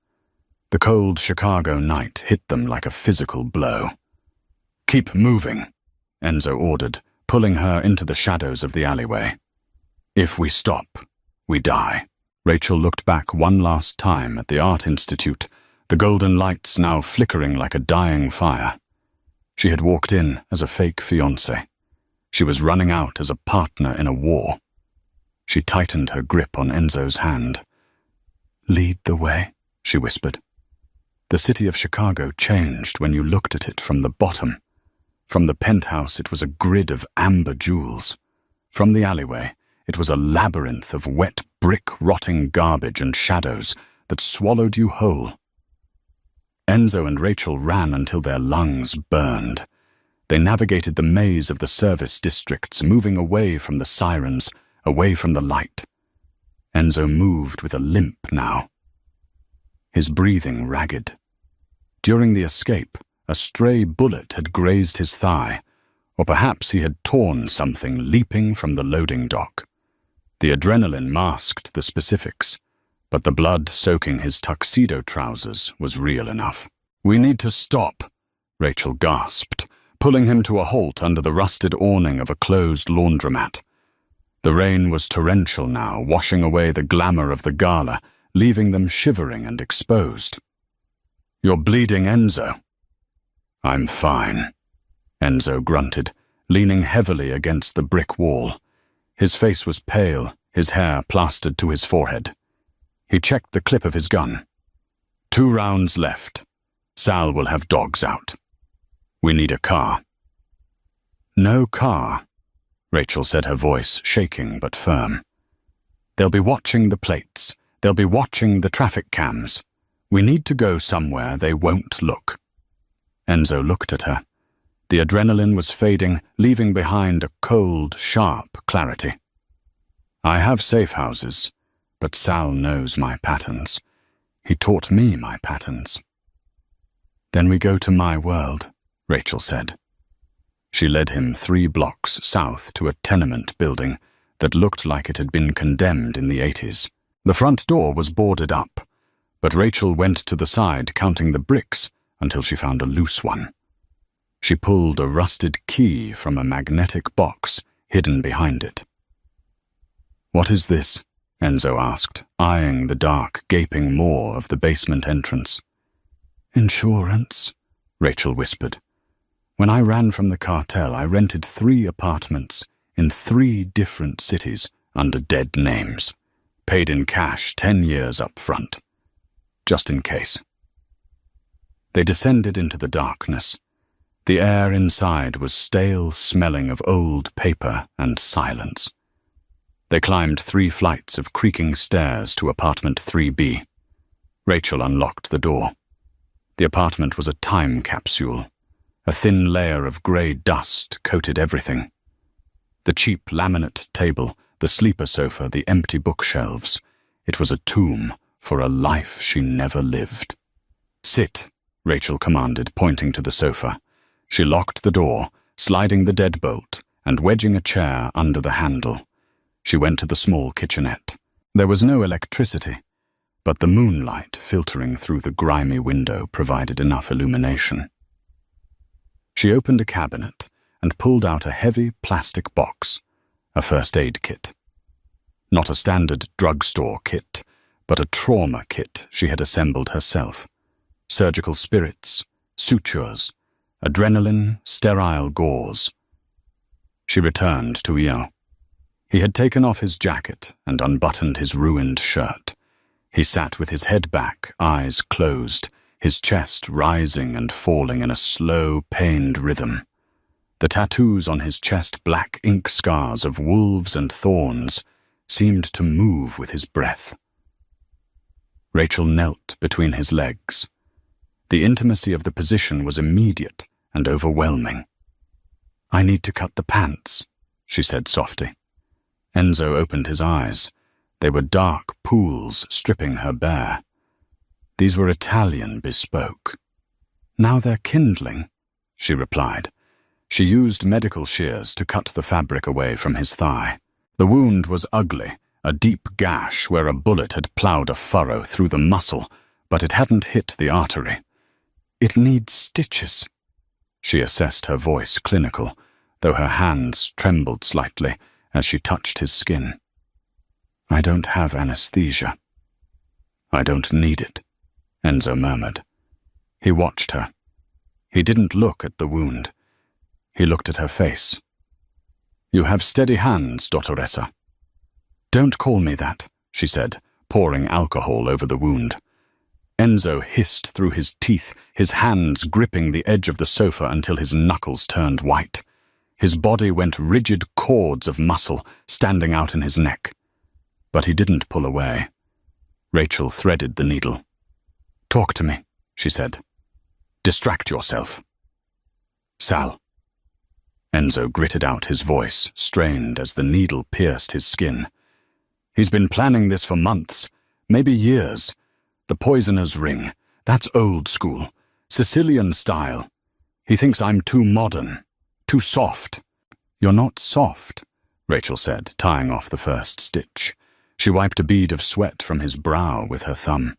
The cold Chicago night hit them like a physical blow. "Keep moving," Enzo ordered, pulling her into the shadows of the alleyway. "If we stop, we die." Rachel looked back one last time at the Art Institute, the golden lights now flickering like a dying fire. She had walked in as a fake fiancé. She was running out as a partner in a war. She tightened her grip on Enzo's hand. "Lead the way," she whispered. The city of Chicago changed when you looked at it from the bottom. From the penthouse, it was a grid of amber jewels. From the alleyway, it was a labyrinth of wet brick, rotting garbage and shadows that swallowed you whole. Enzo and Rachel ran until their lungs burned. They navigated the maze of the service districts, moving away from the sirens, away from the light. Enzo moved with a limp now, his breathing ragged. During the escape, a stray bullet had grazed his thigh, or perhaps he had torn something leaping from the loading dock. The adrenaline masked the specifics, but the blood soaking his tuxedo trousers was real enough. "We need to stop," Rachel gasped, pulling him to a halt under the rusted awning of a closed laundromat. The rain was torrential now, washing away the glamour of the gala, leaving them shivering and exposed. "You're bleeding, Enzo." "I'm fine," Enzo grunted, leaning heavily against the brick wall. His face was pale, his hair plastered to his forehead. He checked the clip of his gun. 2 rounds left. Sal will have dogs out. We need a car." "No car," Rachel said, her voice shaking but firm. "They'll be watching the plates. They'll be watching the traffic cams. We need to go somewhere they won't look." Enzo looked at her. The adrenaline was fading, leaving behind a cold, sharp clarity. "I have safe houses, but Sal knows my patterns. He taught me my patterns." "Then we go to my world," Rachel said. She led him 3 blocks south to a tenement building that looked like it had been condemned in the 80s. The front door was boarded up, but Rachel went to the side counting the bricks until she found a loose one. She pulled a rusted key from a magnetic box hidden behind it. "What is this?" Enzo asked, eyeing the dark, gaping maw of the basement entrance. "Insurance," Rachel whispered. "When I ran from the cartel, I rented 3 apartments in 3 different cities under dead names, paid in cash 10 years up front, just in case." They descended into the darkness. The air inside was stale, smelling of old paper and silence. They climbed 3 flights of creaking stairs to apartment 3B. Rachel unlocked the door. The apartment was a time capsule. A thin layer of grey dust coated everything. The cheap laminate table, the sleeper sofa, the empty bookshelves. It was a tomb for a life she never lived. "Sit," Rachel commanded, pointing to the sofa. She locked the door, sliding the deadbolt and wedging a chair under the handle. She went to the small kitchenette. There was no electricity, but the moonlight filtering through the grimy window provided enough illumination. She opened a cabinet and pulled out a heavy plastic box, a first aid kit. Not a standard drugstore kit, but a trauma kit she had assembled herself. surgical spirits, sutures, adrenaline, sterile gauze. She returned to Ian. He had taken off his jacket and unbuttoned his ruined shirt. He sat with his head back, eyes closed, his chest rising and falling in a slow, pained rhythm. The tattoos on his chest, black ink scars of wolves and thorns, seemed to move with his breath. Rachel knelt between his legs. The intimacy of the position was immediate and overwhelming. "I need to cut the pants," she said softly. Enzo opened his eyes. They were dark pools stripping her bare. These were Italian bespoke. "Now they're kindling," she replied. She used medical shears to cut the fabric away from his thigh. The wound was ugly, a deep gash where a bullet had ploughed a furrow through the muscle, but it hadn't hit the artery. "It needs stitches." She assessed her voice clinical, though her hands trembled slightly as she touched his skin. "I don't have anesthesia." "I don't need it," Enzo murmured. He watched her. He didn't look at the wound. He looked at her face. "You have steady hands, Dottoressa." "Don't call me that," she said, pouring alcohol over the wound. Enzo hissed through his teeth, his hands gripping the edge of the sofa until his knuckles turned white. His body went rigid cords of muscle standing out in his neck. But he didn't pull away. Rachel threaded the needle. "Talk to me," she said. "Distract yourself." "Sal." Enzo gritted out his voice, strained as the needle pierced his skin. "He's been planning this for months, maybe years. The poisoner's ring, that's old school, Sicilian style. He thinks I'm too modern, too soft." "You're not soft," Rachel said, tying off the first stitch. She wiped a bead of sweat from his brow with her thumb.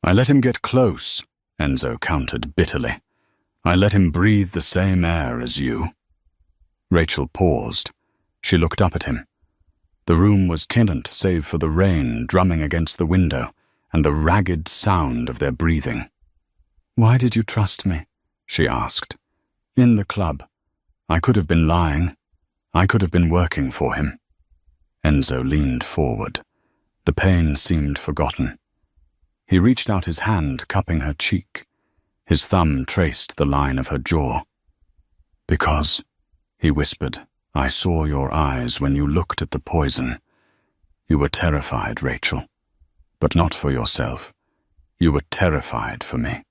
"I let him get close," Enzo countered bitterly. "I let him breathe the same air as you." Rachel paused. She looked up at him. The room was silent save for the rain drumming against the window and the ragged sound of their breathing. "Why did you trust me?" she asked. "In the club. I could have been lying. I could have been working for him." Enzo leaned forward. The pain seemed forgotten. He reached out his hand, cupping her cheek. His thumb traced the line of her jaw. "Because," he whispered, "I saw your eyes when you looked at the poison. You were terrified, Rachel. But not for yourself. You were terrified for me.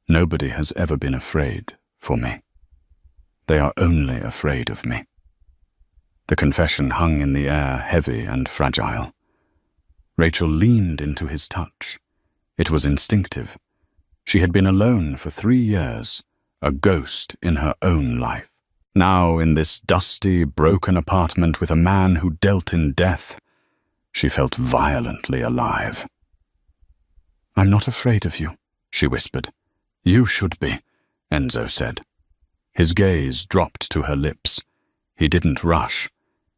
Nobody has ever been afraid for me. They are only afraid of me." The confession hung in the air, heavy and fragile. Rachel leaned into his touch. It was instinctive. She had been alone for 3 years, a ghost in her own life. Now, in this dusty, broken apartment with a man who dealt in death, she felt violently alive. "I'm not afraid of you," she whispered. "You should be," Enzo said. His gaze dropped to her lips. He didn't rush.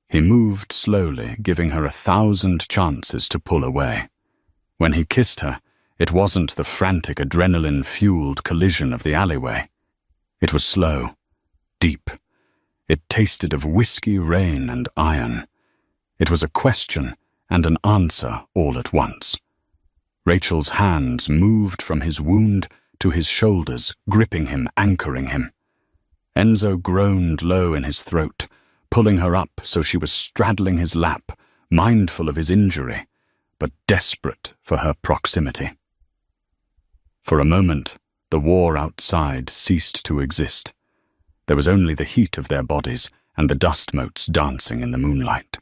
He moved slowly, giving her 1,000 chances to pull away. When he kissed her, it wasn't the frantic adrenaline-fueled collision of the alleyway. It was slow, deep. It tasted of whiskey, rain, and iron. It was a question and an answer all at once. Rachel's hands moved from his wound to his shoulders, gripping him, anchoring him. Enzo groaned low in his throat, pulling her up so she was straddling his lap, mindful of his injury, but desperate for her proximity. For a moment, the war outside ceased to exist. There was only the heat of their bodies and the dust motes dancing in the moonlight.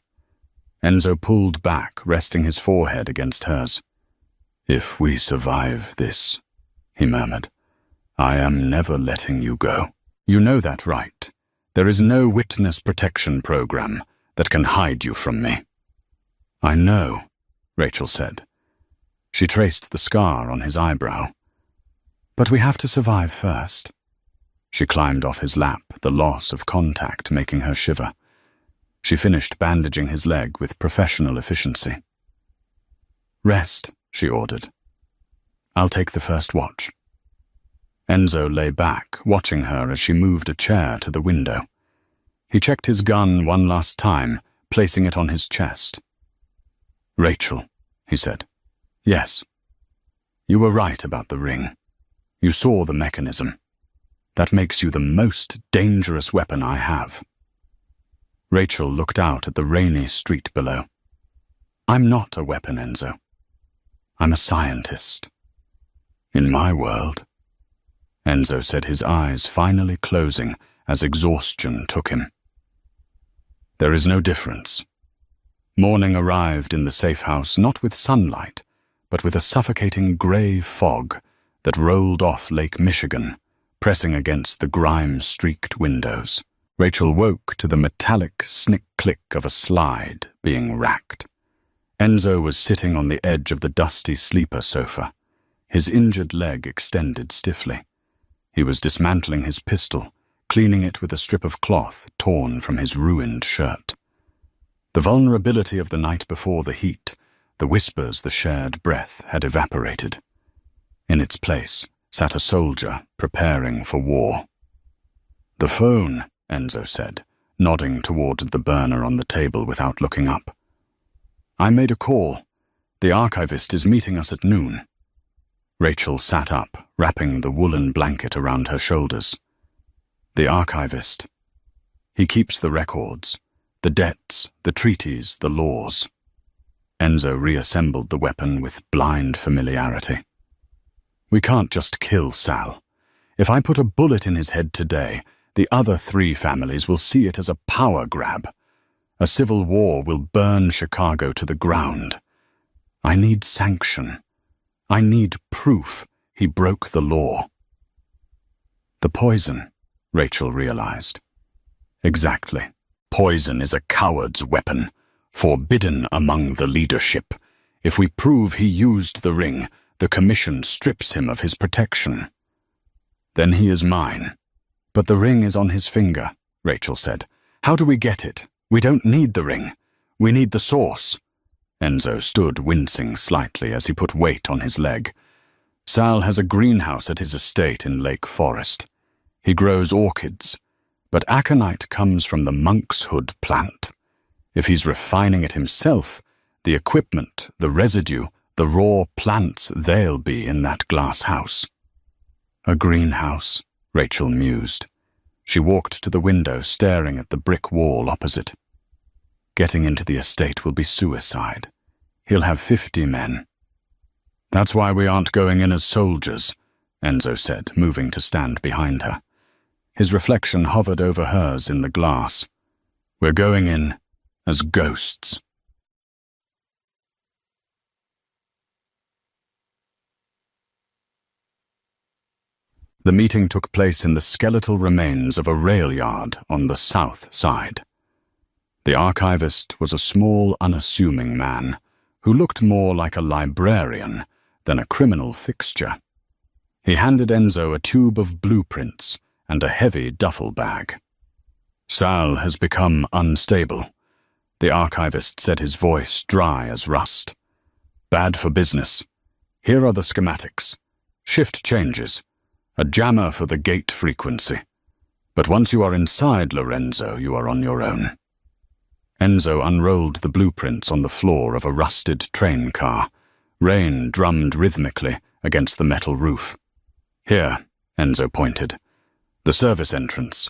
Enzo pulled back, resting his forehead against hers. "If we survive this," he murmured, "I am never letting you go. You know that, right? There is no witness protection program that can hide you from me." "I know," Rachel said. She traced the scar on his eyebrow. "But we have to survive first." She climbed off his lap, the loss of contact making her shiver. She finished bandaging his leg with professional efficiency. "Rest," she ordered. "I'll take the first watch." Enzo lay back, watching her as she moved a chair to the window. He checked his gun one last time, placing it on his chest. "Rachel," he said. "Yes. You were right about the ring. You saw the mechanism. That makes you the most dangerous weapon I have." Rachel looked out at the rainy street below. "I'm not a weapon, Enzo. I'm a scientist. In my world." Enzo said, his eyes finally closing as exhaustion took him. "There is no difference." Morning arrived in the safe house not with sunlight, but with a suffocating grey fog that rolled off Lake Michigan, pressing against the grime-streaked windows. Rachel woke to the metallic snick-click of a slide being racked. Enzo was sitting on the edge of the dusty sleeper sofa, his injured leg extended stiffly. He was dismantling his pistol, cleaning it with a strip of cloth torn from his ruined shirt. The vulnerability of the night before the heat, the whispers, the shared breath had evaporated. In its place sat a soldier preparing for war. "The phone," Enzo said, nodding toward the burner on the table without looking up. "I made a call. The archivist is meeting us at noon." Rachel sat up, wrapping the woolen blanket around her shoulders. "The archivist. He keeps the records, the debts, the treaties, the laws." Enzo reassembled the weapon with blind familiarity. "We can't just kill Sal. If I put a bullet in his head today, the other 3 families will see it as a power grab. A civil war will burn Chicago to the ground. I need sanction. I need proof he broke the law." "The poison," Rachel realized. "Exactly. Poison is a coward's weapon, forbidden among the leadership. If we prove he used the ring, the commission strips him of his protection. Then he is mine." "But the ring is on his finger," Rachel said. "How do we get it? We don't need the ring. We need the source." Enzo stood wincing slightly as he put weight on his leg. "Sal has a greenhouse at his estate in Lake Forest. He grows orchids, but aconite comes from the monkshood plant. If he's refining it himself, the equipment, the residue, the raw plants, they'll be in that glass house." "A greenhouse," Rachel mused. She walked to the window, staring at the brick wall opposite. "Getting into the estate will be suicide. He'll have 50 men." "That's why we aren't going in as soldiers," Enzo said, moving to stand behind her. His reflection hovered over hers in the glass. "We're going in as ghosts." The meeting took place in the skeletal remains of a rail yard on the south side. The archivist was a small, unassuming man who looked more like a librarian than a criminal fixture. He handed Enzo a tube of blueprints and a heavy duffel bag. "Sal has become unstable," the archivist said, his voice dry as rust. "Bad for business. Here are the schematics. Shift changes. A jammer for the gate frequency. But once you are inside, Lorenzo, you are on your own." Enzo unrolled the blueprints on the floor of a rusted train car. Rain drummed rhythmically against the metal roof. "Here," Enzo pointed. "The service entrance.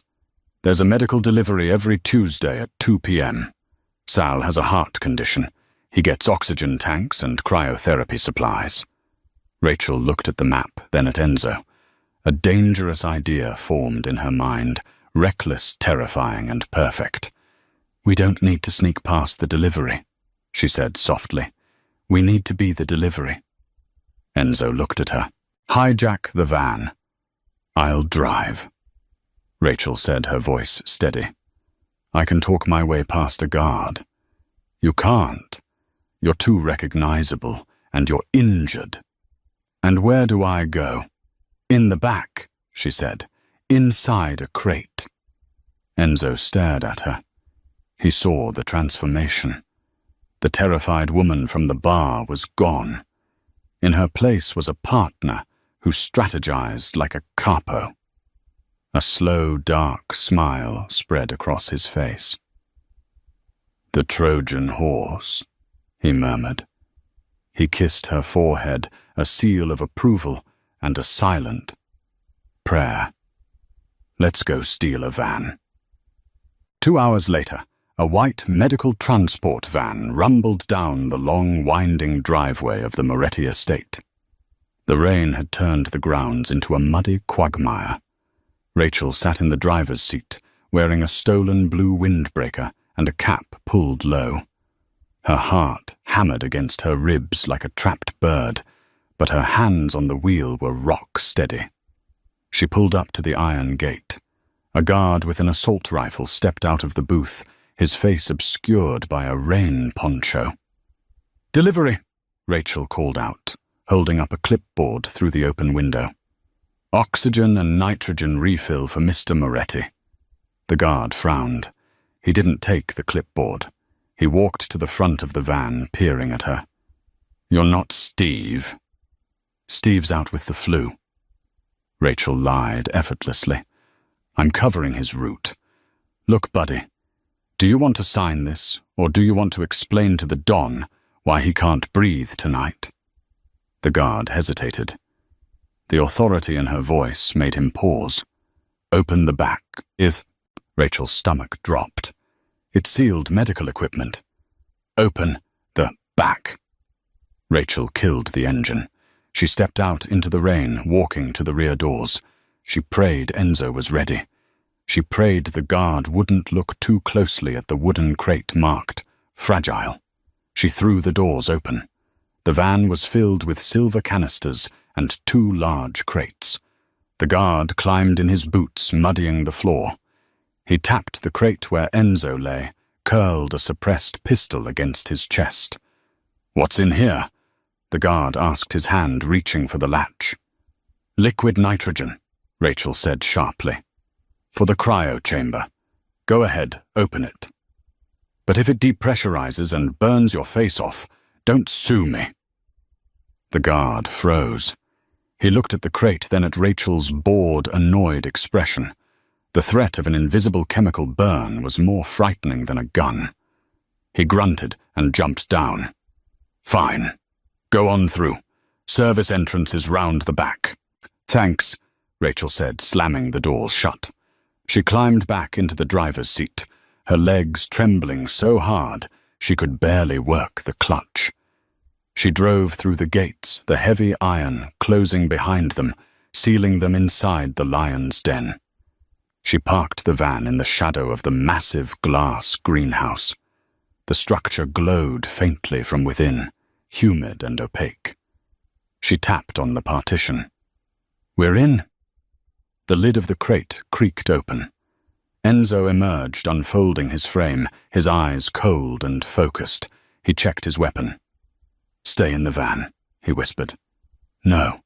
There's a medical delivery every Tuesday at 2 p.m. Sal has a heart condition. He gets oxygen tanks and cryotherapy supplies." Rachel looked at the map, then at Enzo. A dangerous idea formed in her mind, reckless, terrifying, and perfect. "We don't need to sneak past the delivery," she said softly. "We need to be the delivery." Enzo looked at her. "Hijack the van." "I'll drive," Rachel said, her voice steady. "I can talk my way past a guard." "You can't. You're too recognizable, and you're injured." "And where do I go?" "In the back," she said, "inside a crate." Enzo stared at her. He saw the transformation. The terrified woman from the bar was gone. In her place was a partner who strategized like a capo. A slow, dark smile spread across his face. "The Trojan horse," he murmured. He kissed her forehead, a seal of approval and a silent prayer. "Let's go steal a van." 2 hours later, a white medical transport van rumbled down the long, winding driveway of the Moretti estate. The rain had turned the grounds into a muddy quagmire. Rachel sat in the driver's seat, wearing a stolen blue windbreaker and a cap pulled low. Her heart hammered against her ribs like a trapped bird, but her hands on the wheel were rock steady. She pulled up to the iron gate. A guard with an assault rifle stepped out of the booth, his face obscured by a rain poncho. "Delivery," Rachel called out, holding up a clipboard through the open window. "Oxygen and nitrogen refill for Mr. Moretti." The guard frowned. He didn't take the clipboard. He walked to the front of the van, peering at her. "You're not Steve." "Steve's out with the flu." Rachel lied effortlessly. "I'm covering his route. Look, buddy, do you want to sign this, or do you want to explain to the Don why he can't breathe tonight?" The guard hesitated. The authority in her voice made him pause. "Open the back." Rachel's stomach dropped. It sealed medical equipment. "Open the back." Rachel killed the engine. She stepped out into the rain, walking to the rear doors. She prayed Enzo was ready. She prayed the guard wouldn't look too closely at the wooden crate marked "Fragile." She threw the doors open. The van was filled with silver canisters and 2 large crates. The guard climbed in his boots, muddying the floor. He tapped the crate where Enzo lay, curled a suppressed pistol against his chest. "What's in here?" The guard asked, his hand reaching for the latch. "Liquid nitrogen," Rachel said sharply. "For the cryo chamber. Go ahead, open it. But if it depressurizes and burns your face off, don't sue me." The guard froze. He looked at the crate, then at Rachel's bored, annoyed expression. The threat of an invisible chemical burn was more frightening than a gun. He grunted and jumped down. "Fine. Go on through. Service entrance is round the back." "Thanks," Rachel said, slamming the doors shut. She climbed back into the driver's seat, her legs trembling so hard she could barely work the clutch. She drove through the gates, the heavy iron closing behind them, sealing them inside the lion's den. She parked the van in the shadow of the massive glass greenhouse. The structure glowed faintly from within, humid and opaque. She tapped on the partition. "We're in." The lid of the crate creaked open. Enzo emerged, unfolding his frame, his eyes cold and focused. He checked his weapon. "Stay in the van," he whispered. "No,"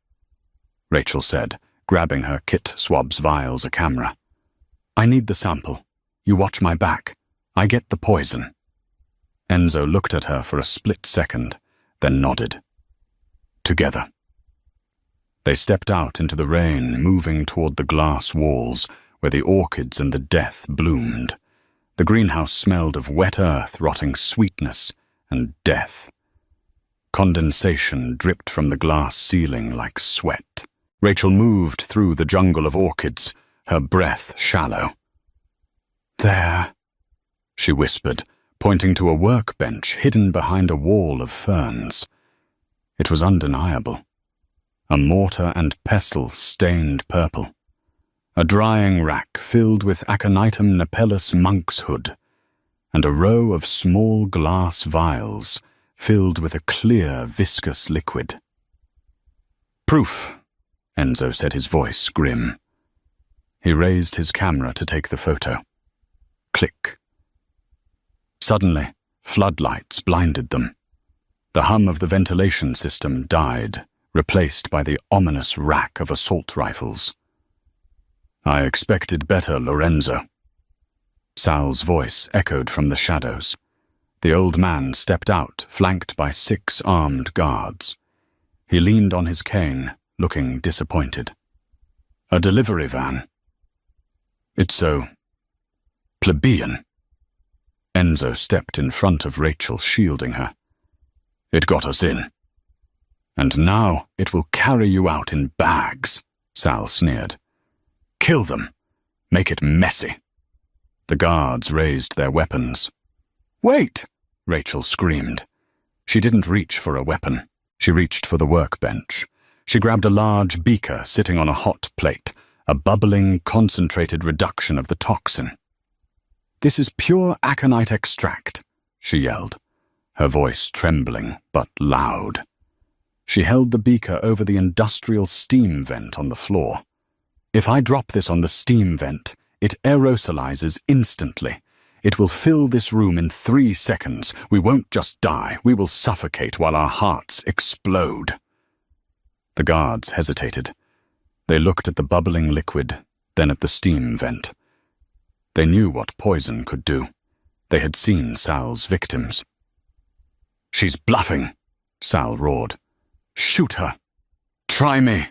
Rachel said, grabbing her kit swab's vials a camera. "I need the sample. You watch my back. I get the poison." Enzo looked at her for a split second, then nodded. "Together." They stepped out into the rain, moving toward the glass walls, where the orchids and the death bloomed. The greenhouse smelled of wet earth, rotting sweetness, and death. Condensation dripped from the glass ceiling like sweat. Rachel moved through the jungle of orchids, her breath shallow. "There," she whispered, pointing to a workbench hidden behind a wall of ferns. It was undeniable. A mortar and pestle stained purple. A drying rack filled with Aconitum napellus monk's hood, and a row of small glass vials filled with a clear, viscous liquid. "Proof," Enzo said, his voice grim. He raised his camera to take the photo. Click. Suddenly, floodlights blinded them. The hum of the ventilation system died, replaced by the ominous rack of assault rifles. "I expected better, Lorenzo." Sal's voice echoed from the shadows. The old man stepped out, flanked by 6 armed guards. He leaned on his cane, looking disappointed. A delivery van. It's so plebeian. Enzo stepped in front of Rachel, shielding her. It got us in. And now it will carry you out in bags, Sal sneered. Kill them. Make it messy. The guards raised their weapons. Wait! Rachel screamed. She didn't reach for a weapon. She reached for the workbench. She grabbed a large beaker sitting on a hot plate, a bubbling, concentrated reduction of the toxin. This is pure aconite extract, she yelled, her voice trembling but loud. She held the beaker over the industrial steam vent on the floor. If I drop this on the steam vent, it aerosolizes instantly. It will fill this room in 3 seconds. We won't just die. We will suffocate while our hearts explode. The guards hesitated. They looked at the bubbling liquid, then at the steam vent. They knew what poison could do. They had seen Sal's victims. She's bluffing, Sal roared. Shoot her. Try me.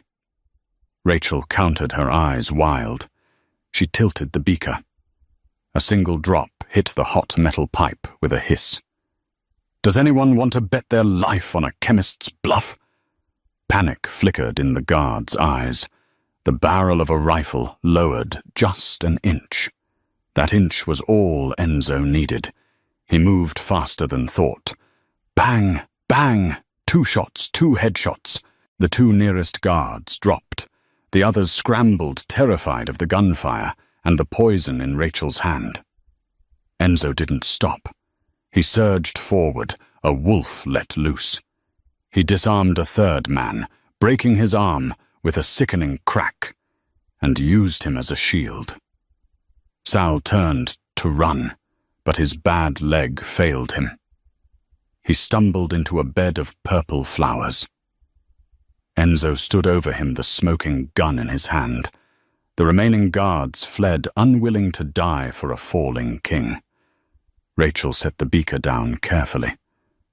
Rachel countered, her eyes wild. She tilted the beaker. A single drop hit the hot metal pipe with a hiss. Does anyone want to bet their life on a chemist's bluff? Panic flickered in the guard's eyes. The barrel of a rifle lowered just an inch. That inch was all Enzo needed. He moved faster than thought. Bang! Bang! 2 shots, 2 headshots. The 2 nearest guards dropped. The others scrambled, terrified of the gunfire and the poison in Rachel's hand. Enzo didn't stop. He surged forward, a wolf let loose. He disarmed a 3rd man, breaking his arm with a sickening crack, and used him as a shield. Sal turned to run, but his bad leg failed him. He stumbled into a bed of purple flowers. Enzo stood over him, the smoking gun in his hand. The remaining guards fled, unwilling to die for a falling king. Rachel set the beaker down carefully.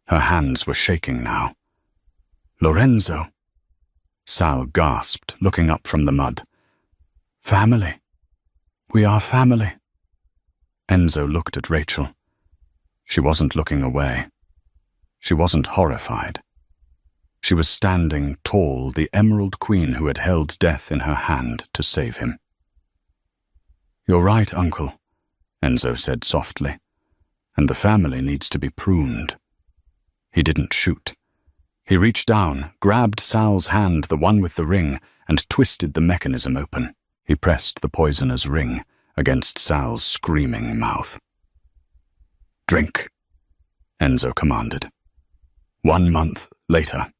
Her hands were shaking now. Lorenzo, Sal gasped, looking up from the mud. Family. We are family. Enzo looked at Rachel. She wasn't looking away. She wasn't horrified. She was standing tall, the Emerald Queen who had held death in her hand to save him. You're right, Uncle, Enzo said softly, and the family needs to be pruned. He didn't shoot. He reached down, grabbed Sal's hand, the one with the ring, and twisted the mechanism open. He pressed the poisoner's ring against Sal's screaming mouth. Drink, Enzo commanded. 1 month later.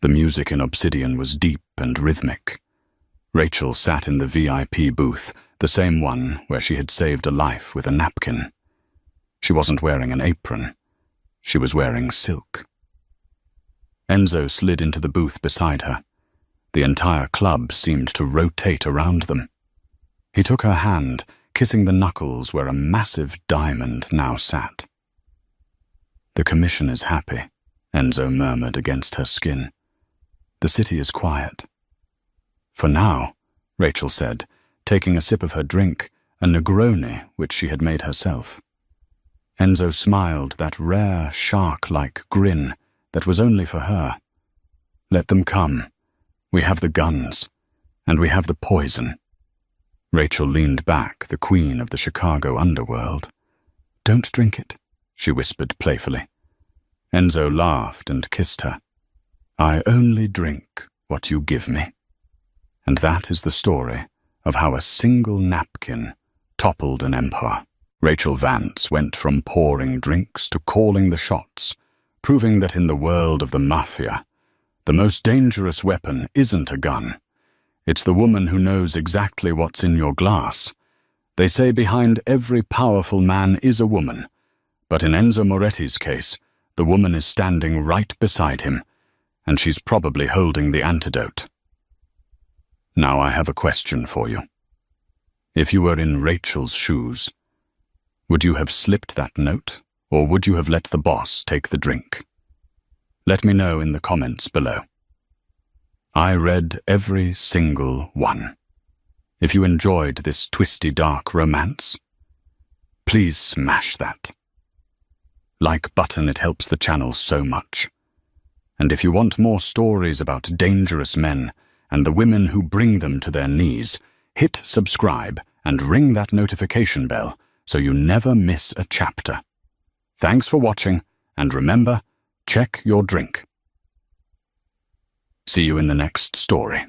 The music in Obsidian was deep and rhythmic. Rachel sat in the VIP booth, the same one where she had saved a life with a napkin. She wasn't wearing an apron. She was wearing silk. Enzo slid into the booth beside her. The entire club seemed to rotate around them. He took her hand, kissing the knuckles where a massive diamond now sat. The commission is happy, Enzo murmured against her skin. The city is quiet. For now, Rachel said, taking a sip of her drink, a Negroni which she had made herself. Enzo smiled, that rare, shark-like grin that was only for her. Let them come. We have the guns, and we have the poison. Rachel leaned back, the queen of the Chicago underworld. Don't drink it, she whispered playfully. Enzo laughed and kissed her. I only drink what you give me. And that is the story of how a single napkin toppled an empire. Rachel Vance went from pouring drinks to calling the shots, proving that in the world of the Mafia, the most dangerous weapon isn't a gun. It's the woman who knows exactly what's in your glass. They say behind every powerful man is a woman, but in Enzo Moretti's case, the woman is standing right beside him, and she's probably holding the antidote. Now I have a question for you. If you were in Rachel's shoes, would you have slipped that note, or would you have let the boss take the drink? Let me know in the comments below. I read every single one. If you enjoyed this twisty dark romance, please smash that like button. It helps the channel so much. And if you want more stories about dangerous men and the women who bring them to their knees, hit subscribe and ring that notification bell so you never miss a chapter. Thanks for watching, and remember, check your drink. See you in the next story.